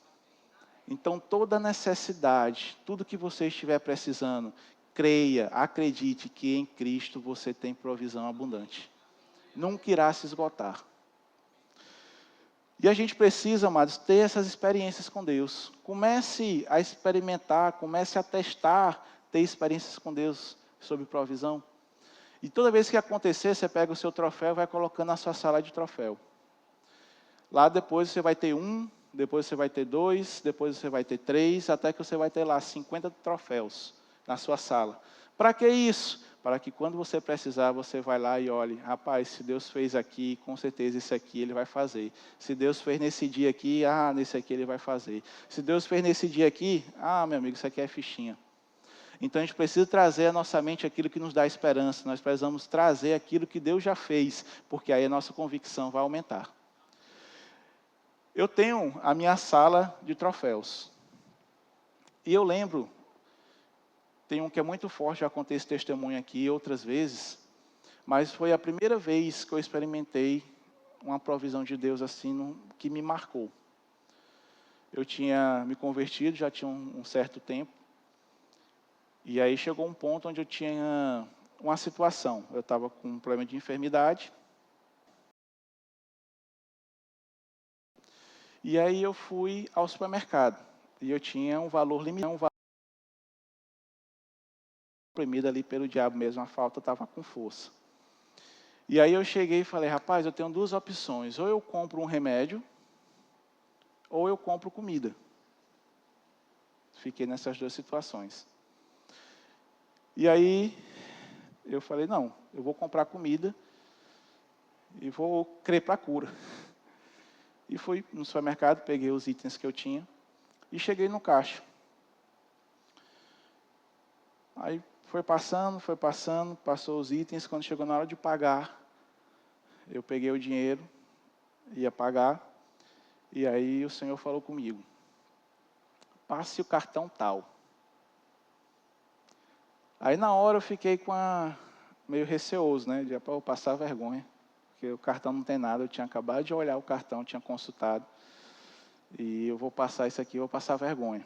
Speaker 1: Então, toda necessidade, tudo que você estiver precisando, creia, acredite que em Cristo você tem provisão abundante. Nunca irá se esgotar. E a gente precisa, amados, ter essas experiências com Deus. Comece a experimentar, comece a testar, ter experiências com Deus sobre provisão. E toda vez que acontecer, você pega o seu troféu e vai colocando na sua sala de troféu. Lá depois você vai ter 1, depois você vai ter 2, depois você vai ter 3, até que você vai ter lá 50 troféus na sua sala. Para que isso? Para que quando você precisar, você vai lá e olhe, rapaz, se Deus fez aqui, com certeza esse aqui Ele vai fazer. Se Deus fez nesse dia aqui, nesse aqui Ele vai fazer. Se Deus fez nesse dia aqui, meu amigo, isso aqui é fichinha. Então a gente precisa trazer à nossa mente aquilo que nos dá esperança. Nós precisamos trazer aquilo que Deus já fez, porque aí a nossa convicção vai aumentar. Eu tenho a minha sala de troféus. E eu lembro, tem um que é muito forte, já contei esse testemunho aqui outras vezes, mas foi a primeira vez que eu experimentei uma provisão de Deus assim, que me marcou. Eu tinha me convertido, já tinha um certo tempo, e aí chegou um ponto onde eu tinha uma situação. Eu estava com um problema de enfermidade, e aí eu fui ao supermercado, e eu tinha um valor limitado, oprimido ali pelo diabo mesmo, a falta estava com força. E aí eu cheguei e falei, rapaz, eu tenho 2 opções, ou eu compro um remédio, ou eu compro comida. Fiquei nessas 2 situações. E aí eu falei, não, eu vou comprar comida e vou crer para a cura. E fui no supermercado, peguei os itens que eu tinha e cheguei no caixa. Aí foi passando, passou os itens. Quando chegou na hora de pagar, eu peguei o dinheiro, ia pagar, e aí o Senhor falou comigo, passe o cartão tal. Aí na hora eu fiquei meio receoso, né, de passar vergonha, porque o cartão não tem nada, eu tinha acabado de olhar o cartão, tinha consultado, e eu vou passar isso aqui, eu vou passar vergonha.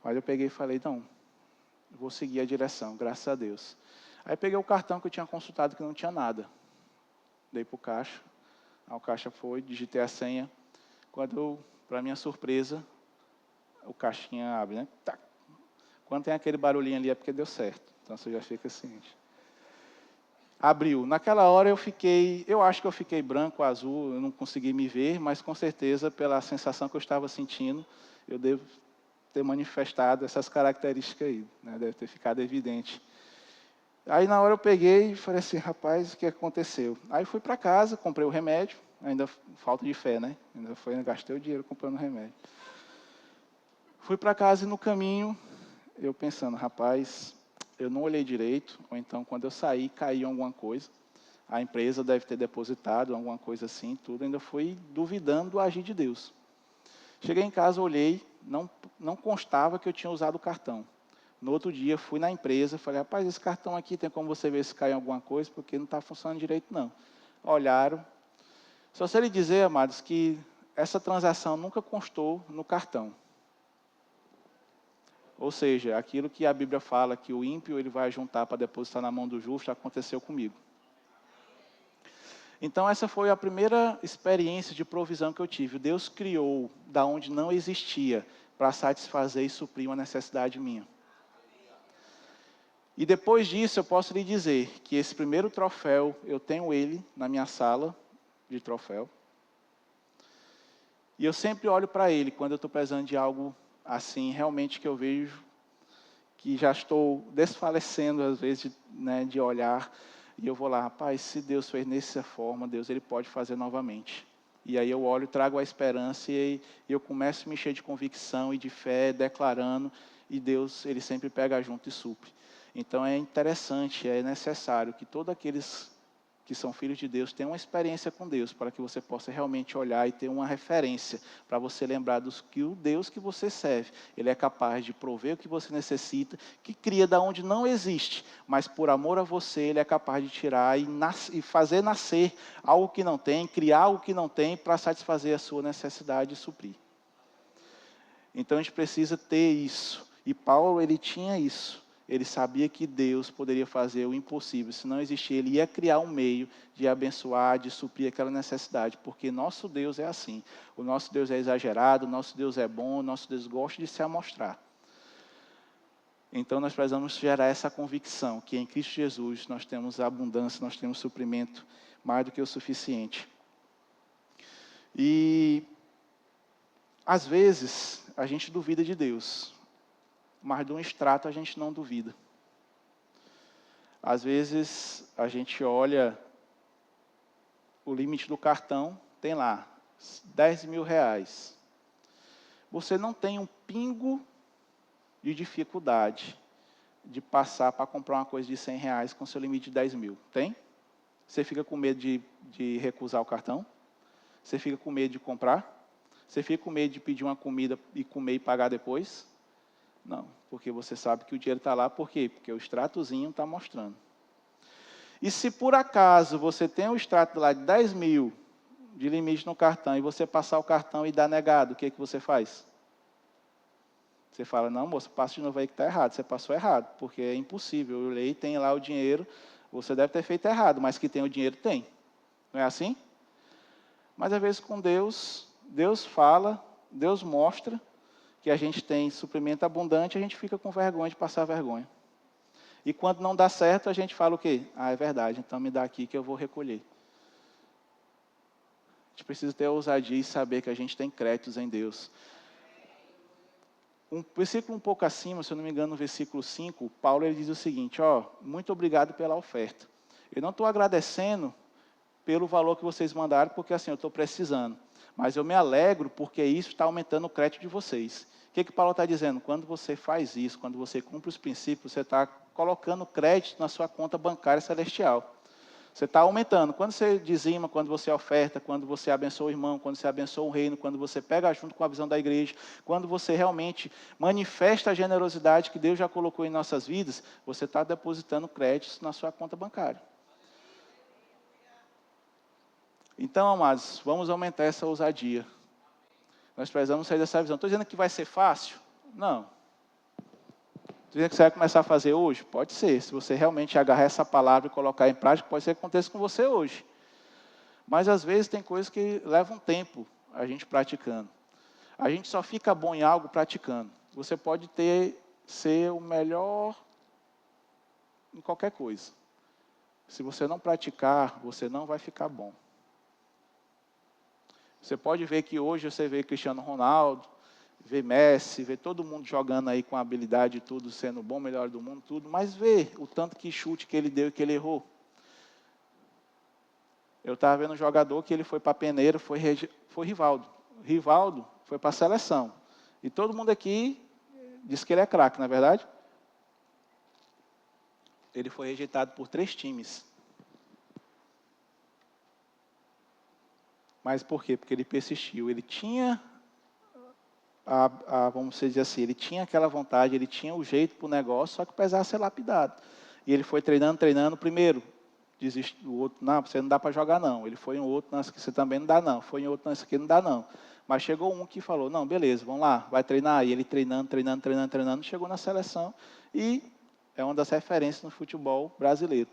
Speaker 1: Aí eu peguei e falei, não, eu vou seguir a direção, graças a Deus. Aí peguei o cartão que eu tinha consultado, que não tinha nada. Dei para o caixa, aí o caixa foi, digitei a senha. Quando, para minha surpresa, o caixinha abre, né? Tá. Quando tem aquele barulhinho ali é porque deu certo. Então você já fica assim. Abriu. Naquela hora eu acho que eu fiquei branco, azul, eu não consegui me ver, mas com certeza, pela sensação que eu estava sentindo, eu devo ter manifestado essas características aí, né? Deve ter ficado evidente. Aí na hora eu peguei e falei assim, rapaz, o que aconteceu? Aí fui para casa, comprei o remédio, ainda falta de fé, né? Ainda gastei o dinheiro comprando o remédio. Fui para casa e no caminho, eu pensando, rapaz, eu não olhei direito, ou então quando eu saí, caiu alguma coisa. A empresa deve ter depositado alguma coisa assim, tudo. Ainda fui duvidando do agir de Deus. Cheguei em casa, olhei, não constava que eu tinha usado o cartão. No outro dia, fui na empresa, falei, rapaz, esse cartão aqui tem como você ver se caiu alguma coisa, porque não está funcionando direito, não. Olharam. Só sei lhe dizer, amados, que essa transação nunca constou no cartão. Ou seja, aquilo que a Bíblia fala, que o ímpio ele vai juntar para depositar na mão do justo, aconteceu comigo. Então, essa foi a primeira experiência de provisão que eu tive. Deus criou da onde não existia para satisfazer e suprir uma necessidade minha. E depois disso, eu posso lhe dizer que esse primeiro troféu, eu tenho ele na minha sala de troféu. E eu sempre olho para ele quando eu estou precisando de algo assim, realmente que eu vejo que já estou desfalecendo, às vezes, né, de olhar. E eu vou lá, rapaz, se Deus fez dessa forma, Deus ele pode fazer novamente. E aí eu olho, trago a esperança e eu começo a me encher de convicção e de fé, declarando, e Deus ele sempre pega junto e supre. Então é interessante, é necessário que todos aqueles que são filhos de Deus tenham uma experiência com Deus, para que você possa realmente olhar e ter uma referência, para você lembrar que o Deus que você serve, Ele é capaz de prover o que você necessita, que cria da onde não existe, mas por amor a você, Ele é capaz de tirar e fazer nascer algo que não tem, criar algo que não tem, para satisfazer a sua necessidade e suprir. Então a gente precisa ter isso, e Paulo ele tinha isso. Ele sabia que Deus poderia fazer o impossível. Se não existir, ele ia criar um meio de abençoar, de suprir aquela necessidade. Porque nosso Deus é assim. O nosso Deus é exagerado, o nosso Deus é bom, o nosso Deus gosta de se amostrar. Então nós precisamos gerar essa convicção que em Cristo Jesus nós temos abundância, nós temos suprimento mais do que o suficiente. E às vezes a gente duvida de Deus. Mas de um extrato a gente não duvida. Às vezes a gente olha o limite do cartão, tem lá, 10 mil reais. Você não tem um pingo de dificuldade de passar para comprar uma coisa de 100 reais com seu limite de 10 mil. Tem? Você fica com medo de recusar o cartão? Você fica com medo de comprar? Você fica com medo de pedir uma comida e comer e pagar depois? Não, porque você sabe que o dinheiro está lá, por quê? Porque o extratozinho está mostrando. E se por acaso você tem um extrato lá de 10 mil de limite no cartão, e você passar o cartão e dar negado, o que você faz? Você fala, não moço, passa de novo aí que está errado. Você passou errado, porque é impossível. Eu olhei, tem lá o dinheiro, você deve ter feito errado, mas que tem o dinheiro, tem. Não é assim? Mas às vezes com Deus, Deus fala, Deus mostra, que a gente tem suprimento abundante, a gente fica com vergonha de passar vergonha. E quando não dá certo, a gente fala o quê? Ah, é verdade, então me dá aqui que eu vou recolher. A gente precisa ter a ousadia e saber que a gente tem créditos em Deus. Um versículo um pouco acima, se eu não me engano, no versículo 5, Paulo ele diz o seguinte, muito obrigado pela oferta. Eu não estou agradecendo pelo valor que vocês mandaram, porque assim, eu estou precisando. Mas eu me alegro porque isso está aumentando o crédito de vocês. O que Paulo está dizendo? Quando você faz isso, quando você cumpre os princípios, você está colocando crédito na sua conta bancária celestial. Você está aumentando. Quando você dizima, quando você oferta, quando você abençoa o irmão, quando você abençoa o reino, quando você pega junto com a visão da igreja, quando você realmente manifesta a generosidade que Deus já colocou em nossas vidas, você está depositando créditos na sua conta bancária. Então, amados, vamos aumentar essa ousadia. Nós precisamos sair dessa visão. Estou dizendo que vai ser fácil? Não. Estou dizendo que você vai começar a fazer hoje? Pode ser. Se você realmente agarrar essa palavra e colocar em prática, pode ser que aconteça com você hoje. Mas às vezes tem coisas que levam tempo a gente praticando. A gente só fica bom em algo praticando. Você pode ser o melhor em qualquer coisa. Se você não praticar, você não vai ficar bom. Você pode ver que hoje você vê Cristiano Ronaldo, vê Messi, vê todo mundo jogando aí com habilidade e tudo, sendo o bom, melhor do mundo, tudo, mas vê o tanto que chute que ele deu e que ele errou. Eu estava vendo um jogador que ele foi para Peneira, foi Rivaldo. Rivaldo foi para a seleção. E todo mundo aqui diz que ele é craque, não é verdade? Ele foi rejeitado por 3 times. Mas por quê? Porque ele persistiu. Ele tinha, vamos dizer assim, ele tinha aquela vontade, ele tinha o jeito para o negócio, só que precisava ser lapidado. E ele foi treinando, primeiro, desiste do outro, não, você não dá para jogar não. Ele foi em outro, não, você também não dá não. Foi em outro, não, isso aqui não dá não. Mas chegou um que falou, não, beleza, vamos lá, vai treinar. E ele treinando, chegou na seleção e é uma das referências no futebol brasileiro.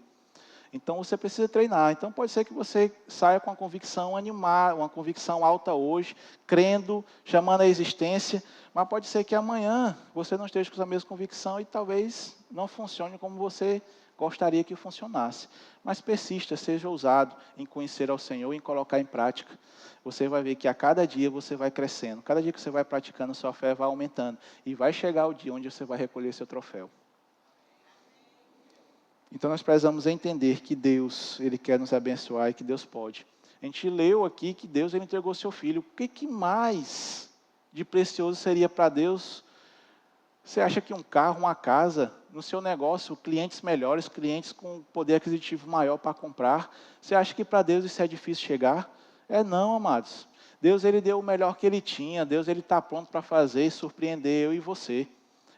Speaker 1: Então, você precisa treinar. Então, pode ser que você saia com uma convicção animada, uma convicção alta hoje, crendo, chamando a existência, mas pode ser que amanhã você não esteja com a mesma convicção e talvez não funcione como você gostaria que funcionasse. Mas persista, seja ousado em conhecer ao Senhor e em colocar em prática. Você vai ver que a cada dia você vai crescendo. Cada dia que você vai praticando, sua fé vai aumentando. E vai chegar o dia onde você vai recolher seu troféu. Então, nós precisamos entender que Deus, Ele quer nos abençoar e que Deus pode. A gente leu aqui que Deus Ele entregou seu Filho. O que mais de precioso seria para Deus? Você acha que um carro, uma casa, no seu negócio, clientes melhores, clientes com poder aquisitivo maior para comprar, você acha que para Deus isso é difícil chegar? Não, amados. Deus Ele deu o melhor que Ele tinha. Deus Ele está pronto para fazer e surpreender eu e você.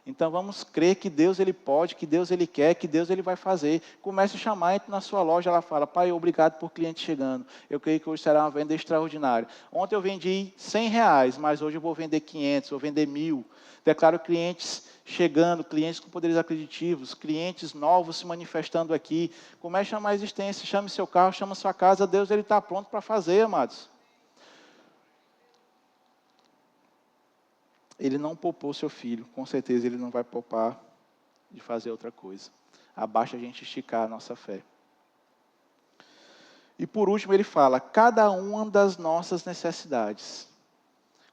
Speaker 1: Então vamos crer que Deus Ele pode, que Deus Ele quer, que Deus Ele vai fazer. Comece a chamar, entre na sua loja, ela fala, pai, obrigado por cliente chegando. Eu creio que hoje será uma venda extraordinária. Ontem eu vendi R$100, mas hoje eu vou vender 500, vou vender 1.000. Declaro clientes chegando, clientes com poderes aquisitivos, clientes novos se manifestando aqui. Comece a chamar a existência, chame seu carro, chame sua casa, Deus Ele está pronto para fazer, amados. Ele não poupou seu filho, com certeza Ele não vai poupar de fazer outra coisa. Abaixa a gente esticar a nossa fé. E por último ele fala, cada uma das nossas necessidades.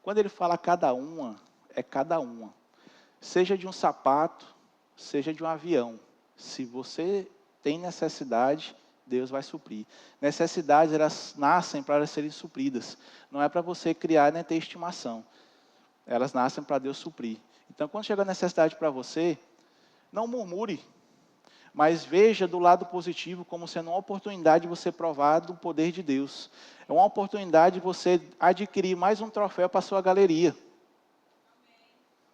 Speaker 1: Quando ele fala cada uma, é cada uma. Seja de um sapato, seja de um avião. Se você tem necessidade, Deus vai suprir. Necessidades, elas nascem para serem supridas. Não é para você criar nem ter estimação. Elas nascem para Deus suprir. Então, quando chega a necessidade para você, não murmure, mas veja do lado positivo como sendo uma oportunidade de você provar do poder de Deus. É uma oportunidade de você adquirir mais um troféu para a sua galeria.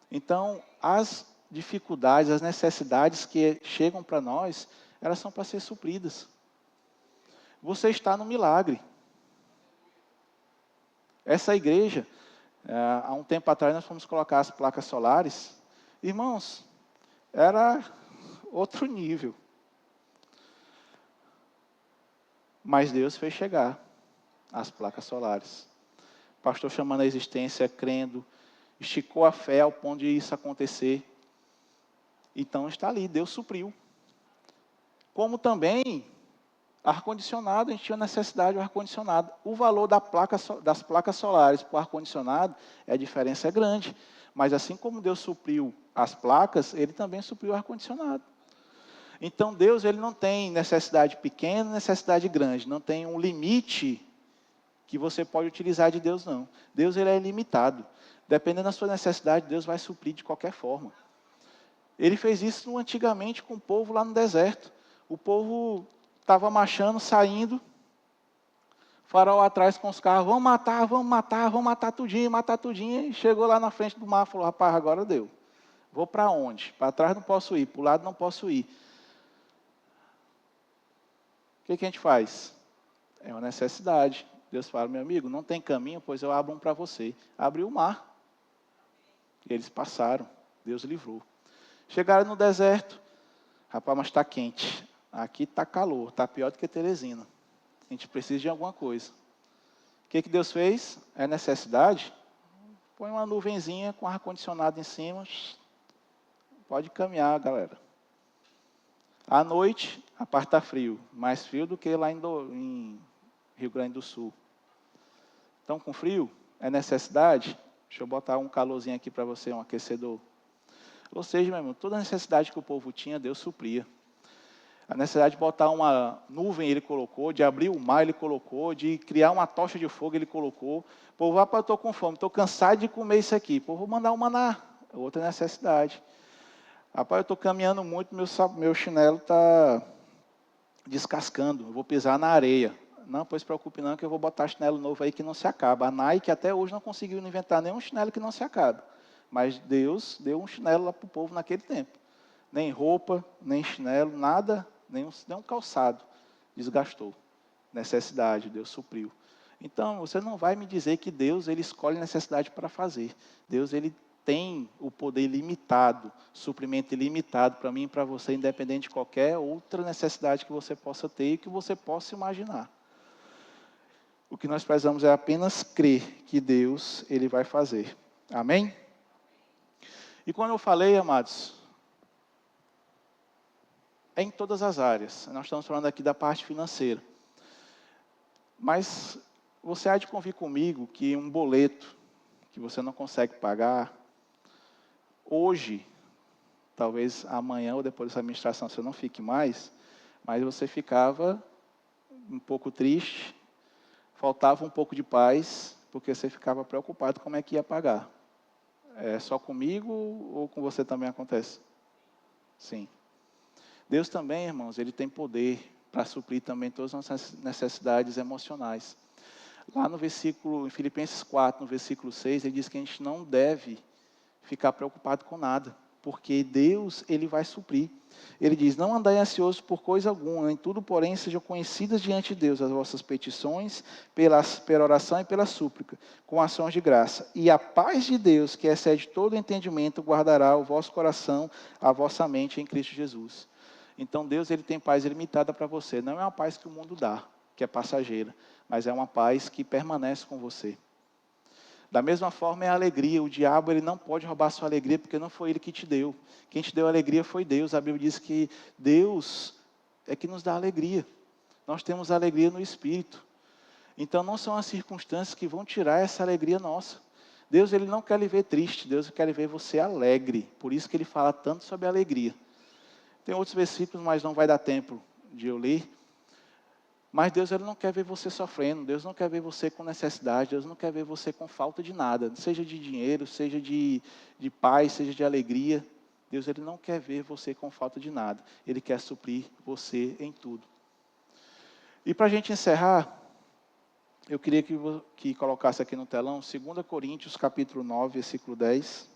Speaker 1: Então, as dificuldades, as necessidades que chegam para nós, elas são para ser supridas. Você está no milagre. Essa igreja, há um tempo atrás nós fomos colocar as placas solares. Irmãos, era outro nível. Mas Deus fez chegar as placas solares. O pastor chamando a existência, crendo, esticou a fé ao ponto de isso acontecer. Então está ali, Deus supriu. Como também, ar-condicionado, a gente tinha necessidade do ar-condicionado. O valor das placas solares para o ar-condicionado, a diferença é grande. Mas assim como Deus supriu as placas, Ele também supriu o ar-condicionado. Então Deus Ele não tem necessidade pequena, necessidade grande. Não tem um limite que você pode utilizar de Deus, não. Deus Ele é ilimitado. Dependendo da sua necessidade, Deus vai suprir de qualquer forma. Ele fez isso antigamente com o povo lá no deserto. O povo estava marchando, saindo, farol atrás com os carros, vamos matar tudinho. E chegou lá na frente do mar e falou, rapaz, agora deu. Vou para onde? Para trás não posso ir, para o lado não posso ir. O que a gente faz? É uma necessidade. Deus fala, meu amigo, não tem caminho, pois eu abro um para você. Abriu o mar. E eles passaram, Deus livrou. Chegaram no deserto, rapaz, mas está quente. Aqui está calor, está pior do que Teresina. A gente precisa de alguma coisa. O que Deus fez? É necessidade? Põe uma nuvenzinha com ar-condicionado em cima. Pode caminhar, galera. À noite, a parte está frio. Mais frio do que lá em Rio Grande do Sul. Então, com frio, é necessidade? Deixa eu botar um calorzinho aqui para você, um aquecedor. Ou seja, meu irmão, toda a necessidade que o povo tinha, Deus supria. A necessidade de botar uma nuvem, Ele colocou, de abrir o mar, Ele colocou, de criar uma tocha de fogo, Ele colocou. O povo, rapaz, eu estou com fome, estou cansado de comer isso aqui. O povo, vou mandar um maná, outra necessidade. Rapaz, eu estou caminhando muito, meu chinelo está descascando, eu vou pisar na areia. Não, pois se preocupe não, que eu vou botar chinelo novo aí que não se acaba. A Nike até hoje não conseguiu inventar nenhum chinelo que não se acabe. Mas Deus deu um chinelo lá para o povo naquele tempo. Nem roupa, nem chinelo, nada, nem um calçado desgastou. Necessidade, Deus supriu. Então, você não vai me dizer que Deus ele escolhe necessidade para fazer. Deus ele tem o poder ilimitado, suprimento ilimitado para mim e para você, independente de qualquer outra necessidade que você possa ter e que você possa imaginar. O que nós precisamos é apenas crer que Deus ele vai fazer. Amém? E quando eu falei, amados, é em todas as áreas. Nós estamos falando aqui da parte financeira. Mas você há de convir comigo que um boleto que você não consegue pagar, hoje, talvez amanhã ou depois dessa administração você não fique mais, mas você ficava um pouco triste, faltava um pouco de paz, porque você ficava preocupado como é que ia pagar. É só comigo ou com você também acontece? Sim. Deus também, irmãos, Ele tem poder para suprir também todas as nossas necessidades emocionais. Lá no versículo, em Filipenses 4, no versículo 6, ele diz que a gente não deve ficar preocupado com nada, porque Deus, Ele vai suprir. Ele diz, não andai ansiosos por coisa alguma, em tudo, porém, sejam conhecidas diante de Deus as vossas petições, pela oração e pela súplica, com ações de graça. E a paz de Deus, que excede todo entendimento, guardará o vosso coração, a vossa mente em Cristo Jesus. Então, Deus, Ele tem paz ilimitada para você. Não é uma paz que o mundo dá, que é passageira, mas é uma paz que permanece com você. Da mesma forma é a alegria. O diabo, ele não pode roubar a sua alegria, porque não foi ele que te deu. Quem te deu a alegria foi Deus. A Bíblia diz que Deus é que nos dá alegria. Nós temos alegria no Espírito. Então não são as circunstâncias que vão tirar essa alegria nossa. Deus, ele não quer lhe ver triste. Deus quer lhe ver você alegre. Por isso que ele fala tanto sobre a alegria. Tem outros versículos, mas não vai dar tempo de eu ler. Mas Deus, ele não quer ver você sofrendo, Deus não quer ver você com necessidade, Deus não quer ver você com falta de nada, seja de dinheiro, seja de paz, seja de alegria. Deus, ele não quer ver você com falta de nada, Ele quer suprir você em tudo. E para a gente encerrar, eu queria que colocasse aqui no telão, 2 Coríntios, capítulo 9, versículo 10.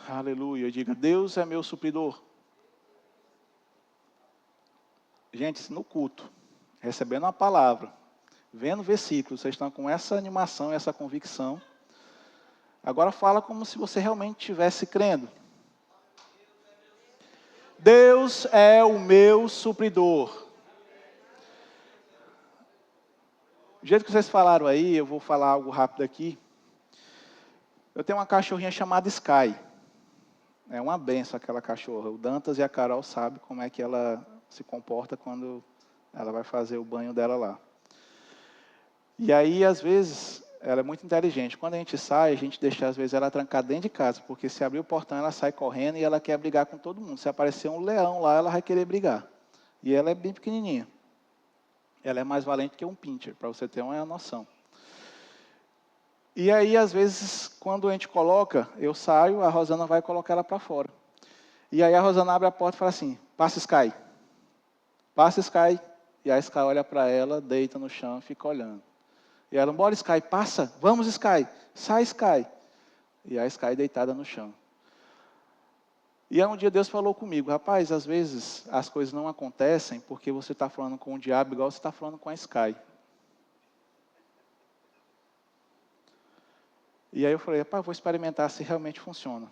Speaker 1: Aleluia, diga, Deus é meu supridor. Gente, no culto, recebendo a palavra, vendo versículos, vocês estão com essa animação, essa convicção. Agora fala como se você realmente estivesse crendo. Deus é o meu supridor. Do jeito que vocês falaram aí, eu vou falar algo rápido aqui. Eu tenho uma cachorrinha chamada Sky. É uma benção aquela cachorra. O Dantas e a Carol sabem como é que ela se comporta quando ela vai fazer o banho dela lá. E aí, às vezes, ela é muito inteligente. Quando a gente sai, a gente deixa, às vezes, ela trancada dentro de casa. Porque se abrir o portão, ela sai correndo e ela quer brigar com todo mundo. Se aparecer um leão lá, ela vai querer brigar. E ela é bem pequenininha. Ela é mais valente que um pincher, para você ter uma noção. E aí, às vezes, quando a gente coloca, eu saio, a Rosana vai colocar ela para fora. E aí a Rosana abre a porta e fala assim, passa Sky. Passa Sky. E a Sky olha para ela, deita no chão e fica olhando. E ela, bora Sky, passa, vamos Sky, sai Sky. E a Sky deitada no chão. E aí um dia Deus falou comigo, rapaz, às vezes as coisas não acontecem porque você está falando com o diabo igual você está falando com a Sky. E aí eu falei, rapaz, vou experimentar se realmente funciona.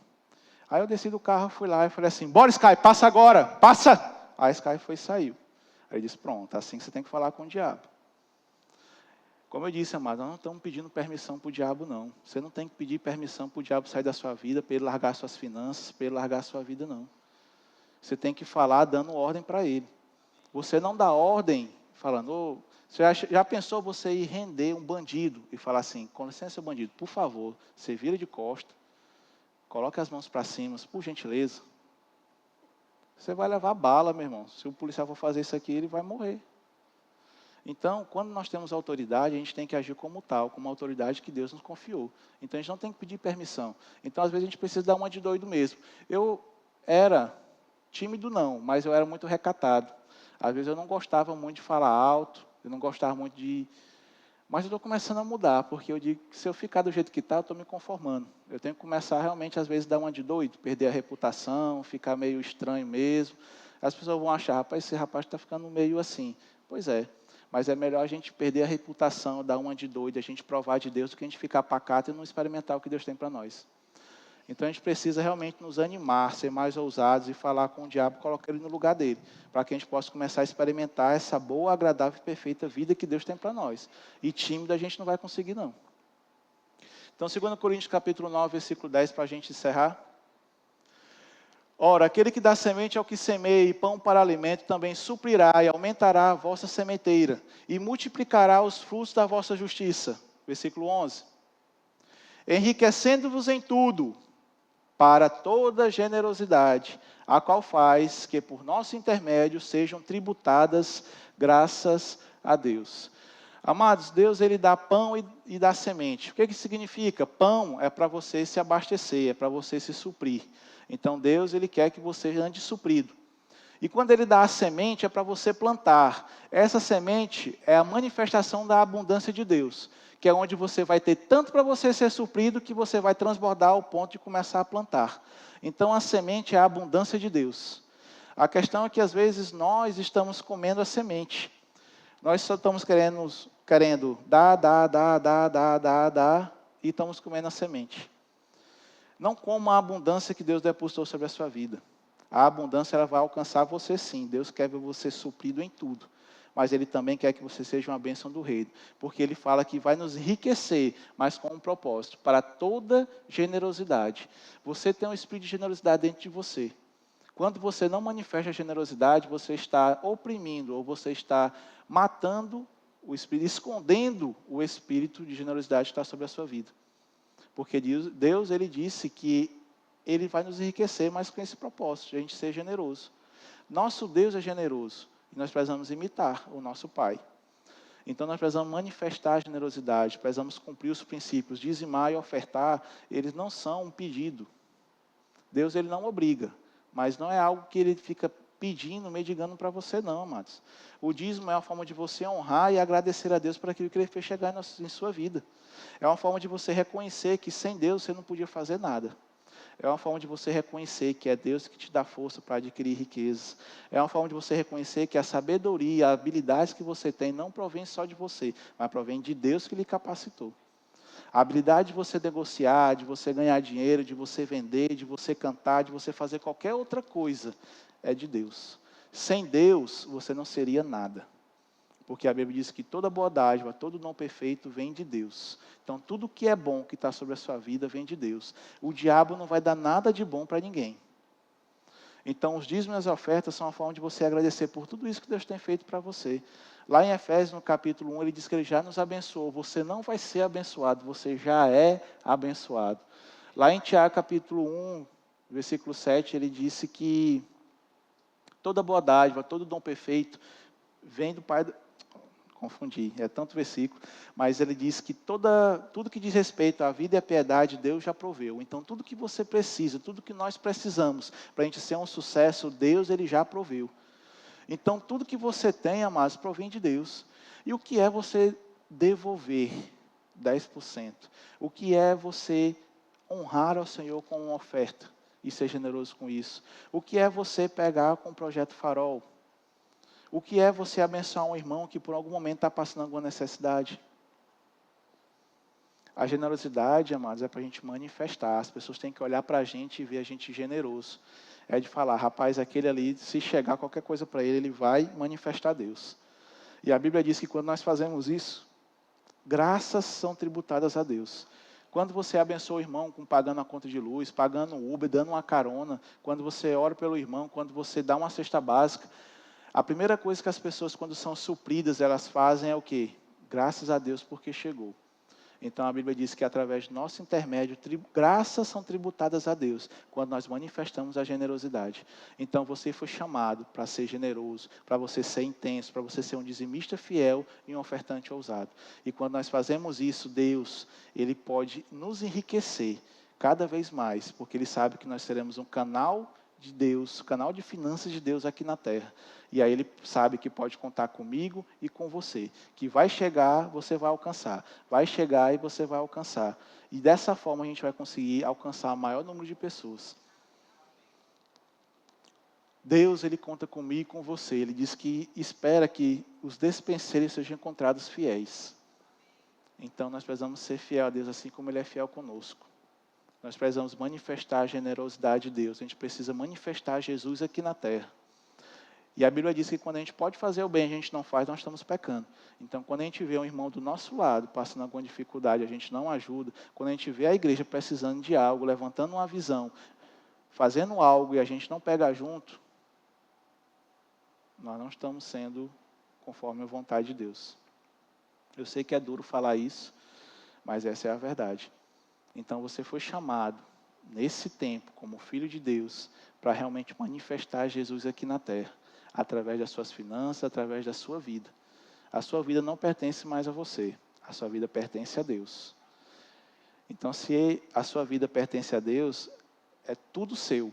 Speaker 1: Aí eu desci do carro, fui lá e falei assim, bora Sky, passa agora, passa! Aí a Sky foi e saiu. Aí eu disse, pronto, assim que você tem que falar com o diabo. Como eu disse, amado, nós não estamos pedindo permissão para o diabo, não. Você não tem que pedir permissão para o diabo sair da sua vida, para ele largar suas finanças, para ele largar a sua vida, não. Você tem que falar dando ordem para ele. Você não dá ordem falando, você já pensou você ir render um bandido e falar assim, com licença, bandido, por favor, você vira de costa, coloque as mãos para cima, por gentileza. Você vai levar bala, meu irmão. Se o policial for fazer isso aqui, ele vai morrer. Então, quando nós temos autoridade, a gente tem que agir como tal, como a autoridade que Deus nos confiou. Então, a gente não tem que pedir permissão. Então, às vezes, a gente precisa dar uma de doido mesmo. Eu era tímido, não, mas eu era muito recatado. Às vezes, eu não gostava muito de falar alto, eu não gostava muito de... Mas eu estou começando a mudar, porque eu digo que se eu ficar do jeito que está, eu estou me conformando. Eu tenho que começar realmente, às vezes, a dar uma de doido, perder a reputação, ficar meio estranho mesmo. As pessoas vão achar, rapaz, esse rapaz está ficando meio assim. Pois é. Mas é melhor a gente perder a reputação, dar uma de doido, a gente provar de Deus, do que a gente ficar pacato e não experimentar o que Deus tem para nós. Então a gente precisa realmente nos animar, ser mais ousados e falar com o diabo, colocar ele no lugar dele, para que a gente possa começar a experimentar essa boa, agradável e perfeita vida que Deus tem para nós. E tímido a gente não vai conseguir, não. Então, 2 Coríntios capítulo 9, versículo 10, para a gente encerrar. Ora, aquele que dá semente ao que semeia e pão para alimento também suprirá e aumentará a vossa sementeira e multiplicará os frutos da vossa justiça. Versículo 11. Enriquecendo-vos em tudo, para toda generosidade, a qual faz que por nosso intermédio sejam tributadas graças a Deus. Amados, Deus ele dá pão e dá semente. O que significa? Pão é para você se abastecer, é para você se suprir. Então Deus ele quer que você ande suprido. E quando ele dá a semente, é para você plantar. Essa semente é a manifestação da abundância de Deus, que é onde você vai ter tanto para você ser suprido, que você vai transbordar ao ponto de começar a plantar. Então a semente é a abundância de Deus. A questão é que às vezes nós estamos comendo a semente. Nós só estamos querendo dar, e estamos comendo a semente. Não coma a abundância que Deus depositou sobre a sua vida. A abundância ela vai alcançar você sim. Deus quer ver você suprido em tudo. Mas Ele também quer que você seja uma bênção do reino. Porque Ele fala que vai nos enriquecer, mas com um propósito, para toda generosidade. Você tem um espírito de generosidade dentro de você. Quando você não manifesta a generosidade, você está oprimindo, ou você está matando o espírito, escondendo o espírito de generosidade que está sobre a sua vida. Porque Deus, Ele disse que Ele vai nos enriquecer, mas com esse propósito, de a gente ser generoso. Nosso Deus é generoso, e nós precisamos imitar o nosso Pai. Então nós precisamos manifestar a generosidade, precisamos cumprir os princípios. Dizimar e ofertar, eles não são um pedido. Deus Ele não obriga, mas não é algo que Ele fica pedindo, mendigando para você não, amados. O dízimo é uma forma de você honrar e agradecer a Deus por aquilo que Ele fez chegar em sua vida. É uma forma de você reconhecer que sem Deus você não podia fazer nada. É uma forma de você reconhecer que é Deus que te dá força para adquirir riquezas. É uma forma de você reconhecer que a sabedoria, as habilidades que você tem não provém só de você, mas provém de Deus que lhe capacitou. A habilidade de você negociar, de você ganhar dinheiro, de você vender, de você cantar, de você fazer qualquer outra coisa, é de Deus. Sem Deus, você não seria nada. Porque a Bíblia diz que toda boa dádiva, todo dom perfeito vem de Deus. Então, tudo que é bom que está sobre a sua vida vem de Deus. O diabo não vai dar nada de bom para ninguém. Então, os dízimos e as ofertas são uma forma de você agradecer por tudo isso que Deus tem feito para você. Lá em Efésios, no capítulo 1, ele diz que Ele já nos abençoou. Você não vai ser abençoado, você já é abençoado. Lá em Tiago, capítulo 1, versículo 7, ele disse que toda boa dádiva, todo dom perfeito vem do Pai... Confundi, é tanto versículo, mas ele diz que tudo que diz respeito à vida e à piedade, Deus já proveu. Então, tudo que você precisa, tudo que nós precisamos para a gente ser um sucesso, Deus Ele já proveu. Então, tudo que você tem, amados, provém de Deus. E o que é você devolver 10%? O que é você honrar ao Senhor com uma oferta e ser generoso com isso? O que é você pegar com o Projeto Farol? O que é você abençoar um irmão que por algum momento está passando alguma necessidade? A generosidade, amados, é para a gente manifestar. As pessoas têm que olhar para a gente e ver a gente generoso. É de falar, rapaz, aquele ali, se chegar qualquer coisa para ele, ele vai manifestar Deus. E a Bíblia diz que quando nós fazemos isso, graças são tributadas a Deus. Quando você abençoa o irmão com pagando a conta de luz, pagando um Uber, dando uma carona, quando você ora pelo irmão, quando você dá uma cesta básica, a primeira coisa que as pessoas, quando são supridas, elas fazem é o quê? Graças a Deus porque chegou. Então a Bíblia diz que através do nosso intermédio, graças são tributadas a Deus, quando nós manifestamos a generosidade. Então você foi chamado para ser generoso, para você ser intenso, para você ser um dizimista fiel e um ofertante ousado. E quando nós fazemos isso, Deus, Ele pode nos enriquecer cada vez mais, porque Ele sabe que nós seremos um canal de Deus, canal de finanças de Deus aqui na terra. E aí Ele sabe que pode contar comigo e com você. Que vai chegar, você vai alcançar. Vai chegar e você vai alcançar. E dessa forma a gente vai conseguir alcançar o maior número de pessoas. Deus, Ele conta comigo e com você. Ele diz que espera que os despenseiros sejam encontrados fiéis. Então nós precisamos ser fiel a Deus assim como Ele é fiel conosco. Nós precisamos manifestar a generosidade de Deus. A gente precisa manifestar Jesus aqui na terra. E a Bíblia diz que quando a gente pode fazer o bem, a gente não faz, nós estamos pecando. Então, quando a gente vê um irmão do nosso lado passando alguma dificuldade, a gente não ajuda. Quando a gente vê a igreja precisando de algo, levantando uma visão, fazendo algo e a gente não pega junto, nós não estamos sendo conforme a vontade de Deus. Eu sei que é duro falar isso, mas essa é a verdade. Então você foi chamado, nesse tempo, como filho de Deus, para realmente manifestar Jesus aqui na terra, através das suas finanças, através da sua vida. A sua vida não pertence mais a você, a sua vida pertence a Deus. Então, se a sua vida pertence a Deus, é tudo seu.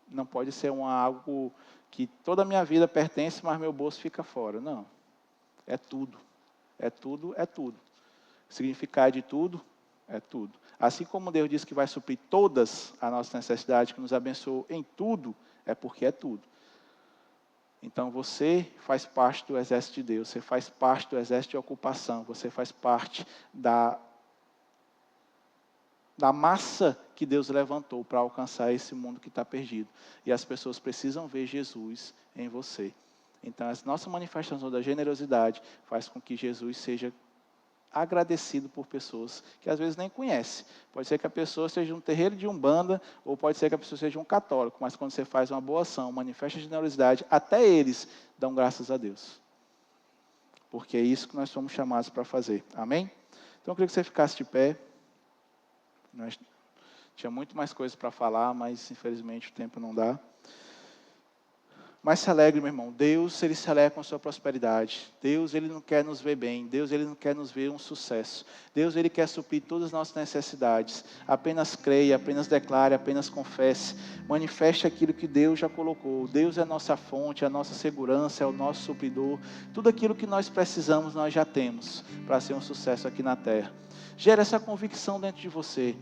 Speaker 1: Não pode ser algo que toda a minha vida pertence, mas meu bolso fica fora. Não. É tudo. É tudo, é tudo. Significar de tudo, é tudo. Assim como Deus diz que vai suprir todas as nossas necessidades, que nos abençoou em tudo, é porque é tudo. Então você faz parte do exército de Deus, você faz parte do exército de ocupação, você faz parte da massa que Deus levantou para alcançar esse mundo que está perdido. E as pessoas precisam ver Jesus em você. Então, a nossa manifestação da generosidade faz com que Jesus seja agradecido por pessoas que às vezes nem conhece. Pode ser que a pessoa seja um terreiro de umbanda, ou pode ser que a pessoa seja um católico, mas quando você faz uma boa ação, manifesta generosidade, até eles dão graças a Deus. Porque é isso que nós somos chamados para fazer. Amém? Então eu queria que você ficasse de pé. Nós tinha muito mais coisas para falar, mas infelizmente o tempo não dá. Mas se alegre, meu irmão. Deus, Ele se alegra com a sua prosperidade. Deus, Ele não quer nos ver bem. Deus, Ele não quer nos ver um sucesso. Deus, Ele quer suprir todas as nossas necessidades. Apenas creia, apenas declare, apenas confesse. Manifeste aquilo que Deus já colocou. Deus é a nossa fonte, a nossa segurança, é o nosso supridor. Tudo aquilo que nós precisamos, nós já temos para ser um sucesso aqui na terra. Gera essa convicção dentro de você.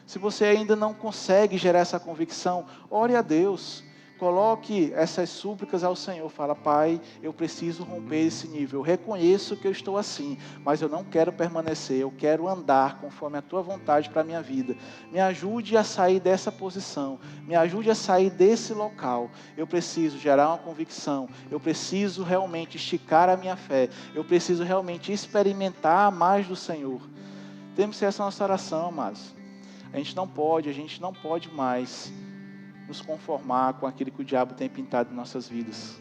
Speaker 1: Se você ainda não consegue gerar essa convicção, ore a Deus. Coloque essas súplicas ao Senhor. Fala, Pai, eu preciso romper esse nível. Eu reconheço que eu estou assim, mas eu não quero permanecer. Eu quero andar conforme a Tua vontade para a minha vida. Me ajude a sair dessa posição. Me ajude a sair desse local. Eu preciso gerar uma convicção. Eu preciso realmente esticar a minha fé. Eu preciso realmente experimentar mais do Senhor. Temos que ser essa nossa oração, amados. A gente não pode mais nos conformar com aquilo que o diabo tem pintado em nossas vidas.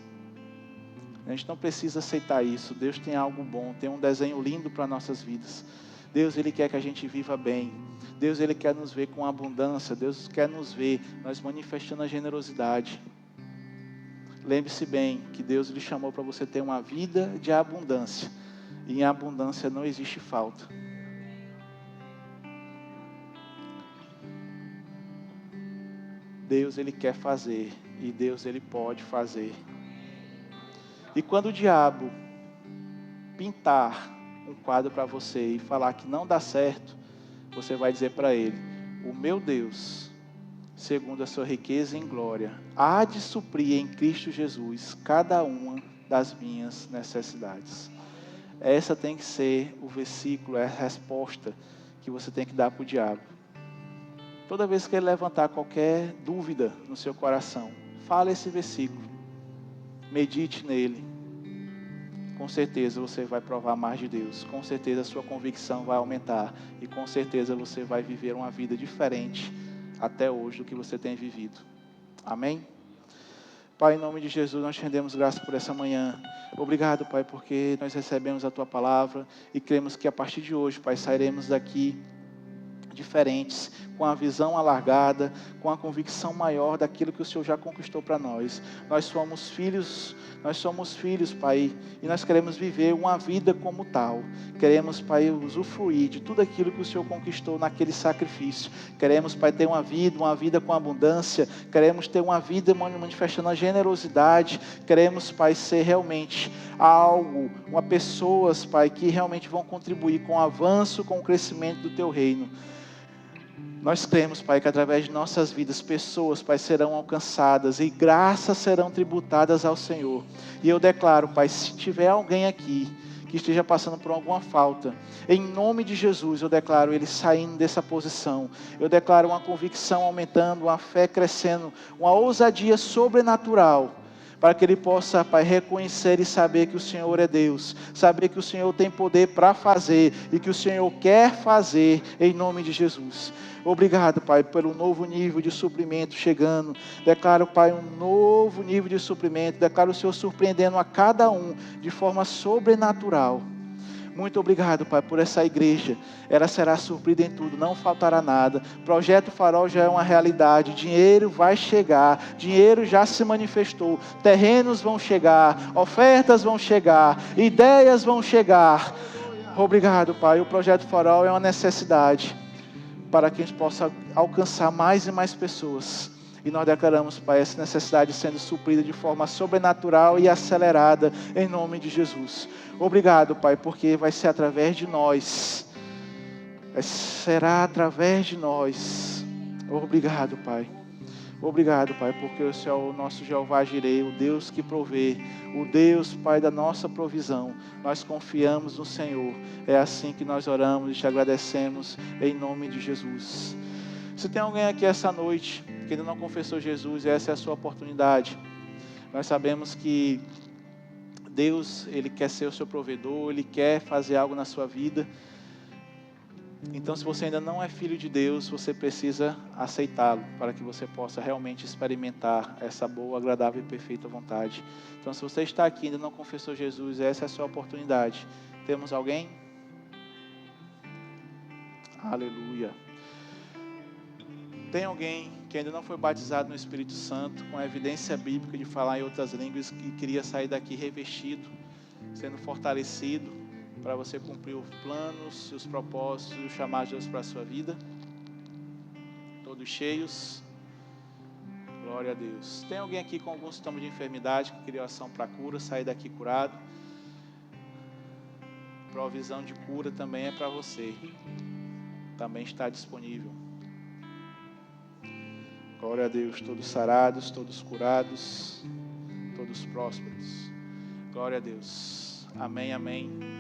Speaker 1: A gente não precisa aceitar isso. Deus tem algo bom, tem um desenho lindo para nossas vidas. Deus, Ele quer que a gente viva bem. Deus, Ele quer nos ver com abundância. Deus quer nos ver nós manifestando a generosidade. Lembre-se bem que Deus lhe chamou para você ter uma vida de abundância. E em abundância não existe falta. Deus, Ele quer fazer, e Deus, Ele pode fazer. E quando o diabo pintar um quadro para você e falar que não dá certo, você vai dizer para ele, o meu Deus, segundo a sua riqueza em glória, há de suprir em Cristo Jesus cada uma das minhas necessidades. Essa tem que ser o versículo, é a resposta que você tem que dar para o diabo. Toda vez que ele levantar qualquer dúvida no seu coração, fale esse versículo. Medite nele. Com certeza você vai provar mais de Deus. Com certeza a sua convicção vai aumentar. E com certeza você vai viver uma vida diferente até hoje do que você tem vivido. Amém? Pai, em nome de Jesus, nós te rendemos graça por essa manhã. Obrigado, Pai, porque nós recebemos a Tua palavra e cremos que a partir de hoje, Pai, sairemos daqui diferentes, com a visão alargada, com a convicção maior daquilo que o Senhor já conquistou para nós. Nós somos filhos, Pai, e nós queremos viver uma vida como tal. Queremos, Pai, usufruir de tudo aquilo que o Senhor conquistou naquele sacrifício. Queremos, Pai, ter uma vida com abundância. Queremos ter uma vida manifestando a generosidade. Queremos, Pai, ser realmente uma pessoas, Pai, que realmente vão contribuir com o avanço, com o crescimento do Teu reino. Nós cremos, Pai, que através de nossas vidas, pessoas, Pai, serão alcançadas e graças serão tributadas ao Senhor. E eu declaro, Pai, se tiver alguém aqui que esteja passando por alguma falta, em nome de Jesus, eu declaro ele saindo dessa posição. Eu declaro uma convicção aumentando, uma fé crescendo, uma ousadia sobrenatural, para que ele possa, Pai, reconhecer e saber que o Senhor é Deus, saber que o Senhor tem poder para fazer e que o Senhor quer fazer em nome de Jesus. Obrigado, Pai, pelo novo nível de suprimento chegando. Declaro, Pai, um novo nível de suprimento. Declaro o Senhor surpreendendo a cada um de forma sobrenatural. Muito obrigado, Pai, por essa igreja. Ela será suprida em tudo, não faltará nada. Projeto Farol já é uma realidade. Dinheiro vai chegar, dinheiro já se manifestou. Terrenos vão chegar, ofertas vão chegar, ideias vão chegar. Obrigado, Pai. O Projeto Farol é uma necessidade para que a gente possa alcançar mais e mais pessoas. E nós declaramos, Pai, essa necessidade sendo suprida de forma sobrenatural e acelerada, em nome de Jesus. Obrigado, Pai, porque vai ser através de nós. Será através de nós. Obrigado, Pai. Obrigado, Pai, porque o Senhor é o nosso Jeová Jireh, o Deus que provê, o Deus, Pai, da nossa provisão. Nós confiamos no Senhor. É assim que nós oramos e te agradecemos, em nome de Jesus. Se tem alguém aqui essa noite que ainda não confessou Jesus, essa é a sua oportunidade. Nós sabemos que Deus, Ele quer ser o seu provedor, Ele quer fazer algo na sua vida. Então, se você ainda não é filho de Deus, você precisa aceitá-lo, para que você possa realmente experimentar essa boa, agradável e perfeita vontade. Então, se você está aqui e ainda não confessou Jesus, essa é a sua oportunidade. Temos alguém? Aleluia. Tem alguém que ainda não foi batizado no Espírito Santo, com a evidência bíblica de falar em outras línguas, que queria sair daqui revestido, sendo fortalecido, para você cumprir os planos, os propósitos e os chamados de Deus para a sua vida? Todos cheios? Glória a Deus. Tem alguém aqui com algum sintoma de enfermidade, que queria ação para cura, sair daqui curado? Provisão de cura também é para você. Também está disponível. Glória a Deus. Todos sarados, todos curados, todos prósperos. Glória a Deus. Amém, amém.